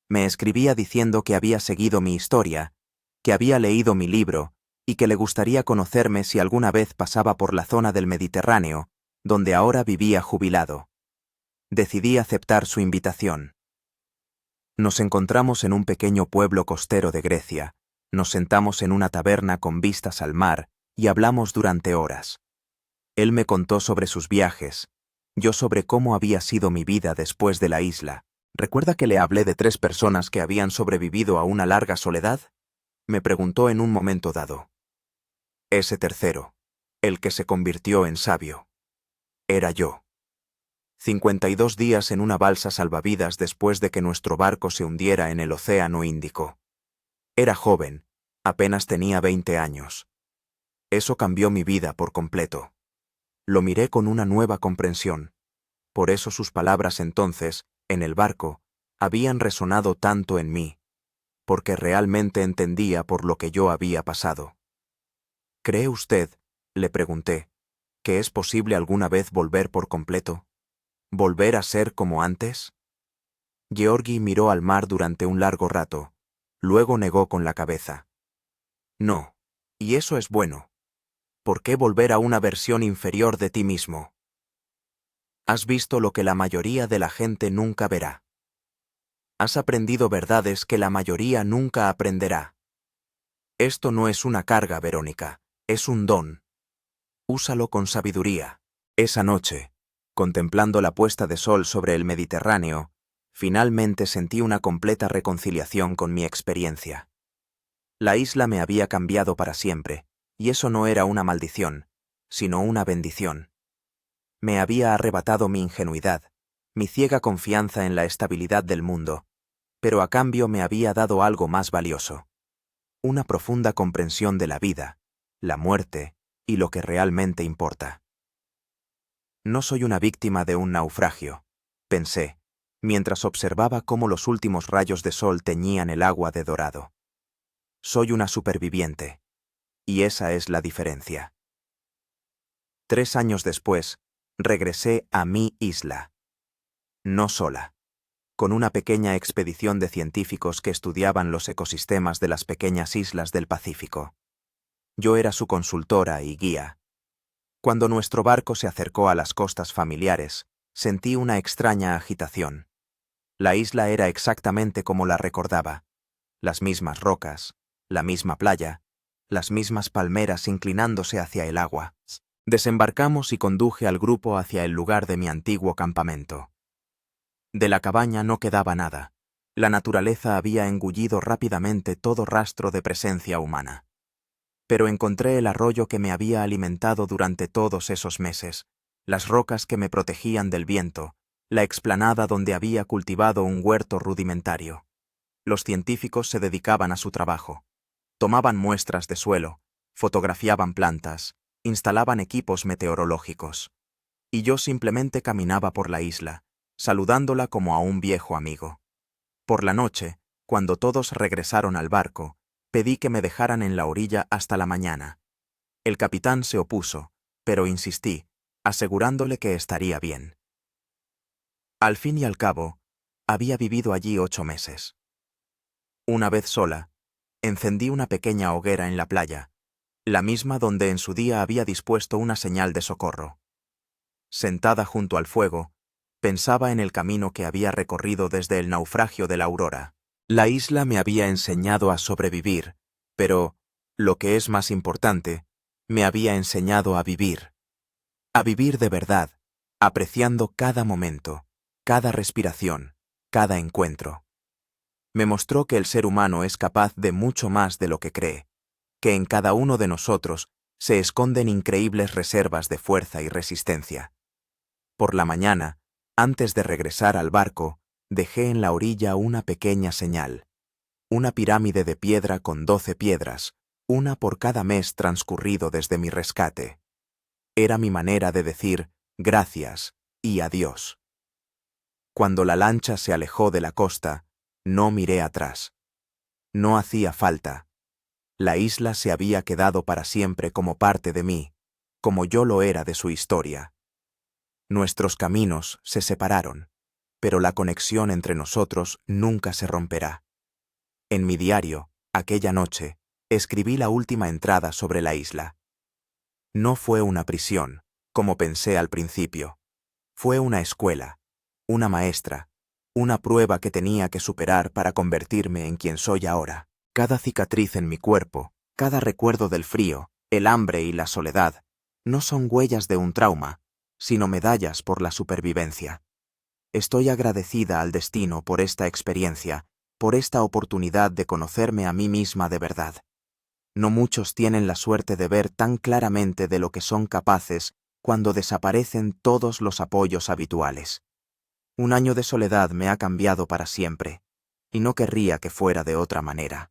Me escribía diciendo que había seguido mi historia, que había leído mi libro y que le gustaría conocerme si alguna vez pasaba por la zona del Mediterráneo, donde ahora vivía jubilado. Decidí aceptar su invitación. Nos encontramos en un pequeño pueblo costero de Grecia, nos sentamos en una taberna con vistas al mar y hablamos durante horas. Él me contó sobre sus viajes, yo sobre cómo había sido mi vida después de la isla. ¿Recuerda que le hablé de 3 personas que habían sobrevivido a una larga soledad? Me preguntó en un momento dado. Ese tercero, el que se convirtió en sabio, era yo. 52 días en una balsa salvavidas después de que nuestro barco se hundiera en el Océano Índico. Era joven, apenas tenía 20 años. Eso cambió mi vida por completo. Lo miré con una nueva comprensión. Por eso sus palabras entonces, en el barco, habían resonado tanto en mí. porque realmente entendía por lo que yo había pasado. ¿Cree usted, le pregunté, que es posible alguna vez volver por completo? ¿Volver a ser como antes? Georgi miró al mar durante un largo rato, luego negó con la cabeza. No, y eso es bueno. ¿Por qué volver a una versión inferior de ti mismo? Has visto lo que la mayoría de la gente nunca verá. Has aprendido verdades que la mayoría nunca aprenderá. Esto no es una carga, Verónica, es un don. Úsalo con sabiduría. Esa noche, contemplando la puesta de sol sobre el Mediterráneo, finalmente sentí una completa reconciliación con mi experiencia. La isla me había cambiado para siempre, y eso no era una maldición, sino una bendición. Me había arrebatado mi ingenuidad, mi ciega confianza en la estabilidad del mundo, pero a cambio me había dado algo más valioso. Una profunda comprensión de la vida, la muerte y lo que realmente importa. No soy una víctima de un naufragio, pensé, mientras observaba cómo los últimos rayos de sol teñían el agua de dorado. Soy una superviviente, y esa es la diferencia. 3 años después, regresé a mi isla. No sola, con una pequeña expedición de científicos que estudiaban los ecosistemas de las pequeñas islas del Pacífico. Yo era su consultora y guía. Cuando nuestro barco se acercó a las costas familiares, sentí una extraña agitación. La isla era exactamente como la recordaba. Las mismas rocas, la misma playa, las mismas palmeras inclinándose hacia el agua. Desembarcamos y conduje al grupo hacia el lugar de mi antiguo campamento. De la cabaña no quedaba nada. La naturaleza había engullido rápidamente todo rastro de presencia humana. Pero encontré el arroyo que me había alimentado durante todos esos meses, las rocas que me protegían del viento, la explanada donde había cultivado un huerto rudimentario. Los científicos se dedicaban a su trabajo. Tomaban muestras de suelo, fotografiaban plantas, instalaban equipos meteorológicos. Y yo simplemente caminaba por la isla, saludándola como a un viejo amigo. Por la noche, cuando todos regresaron al barco, pedí que me dejaran en la orilla hasta la mañana. El capitán se opuso, pero insistí, asegurándole que estaría bien. Al fin y al cabo, había vivido allí 8 meses. Una vez sola, encendí una pequeña hoguera en la playa, la misma donde en su día había dispuesto una señal de socorro. Sentada junto al fuego, pensaba en el camino que había recorrido desde el naufragio de la Aurora. La isla me había enseñado a sobrevivir, pero, lo que es más importante, me había enseñado a vivir. A vivir de verdad, apreciando cada momento, cada respiración, cada encuentro. Me mostró que el ser humano es capaz de mucho más de lo que cree, que en cada uno de nosotros se esconden increíbles reservas de fuerza y resistencia. Por la mañana, antes de regresar al barco, dejé en la orilla una pequeña señal. Una pirámide de piedra con 12 piedras, una por cada mes transcurrido desde mi rescate. Era mi manera de decir gracias y adiós. Cuando la lancha se alejó de la costa, no miré atrás. No hacía falta. La isla se había quedado para siempre como parte de mí, como yo lo era de su historia. Nuestros caminos se separaron, pero la conexión entre nosotros nunca se romperá. En mi diario, aquella noche, escribí la última entrada sobre la isla. No fue una prisión, como pensé al principio. Fue una escuela, una maestra, una prueba que tenía que superar para convertirme en quien soy ahora. Cada cicatriz en mi cuerpo, cada recuerdo del frío, el hambre y la soledad, no son huellas de un trauma, sino medallas por la supervivencia. Estoy agradecida al destino por esta experiencia, por esta oportunidad de conocerme a mí misma de verdad. No muchos tienen la suerte de ver tan claramente de lo que son capaces cuando desaparecen todos los apoyos habituales. Un año de soledad me ha cambiado para siempre, y no querría que fuera de otra manera.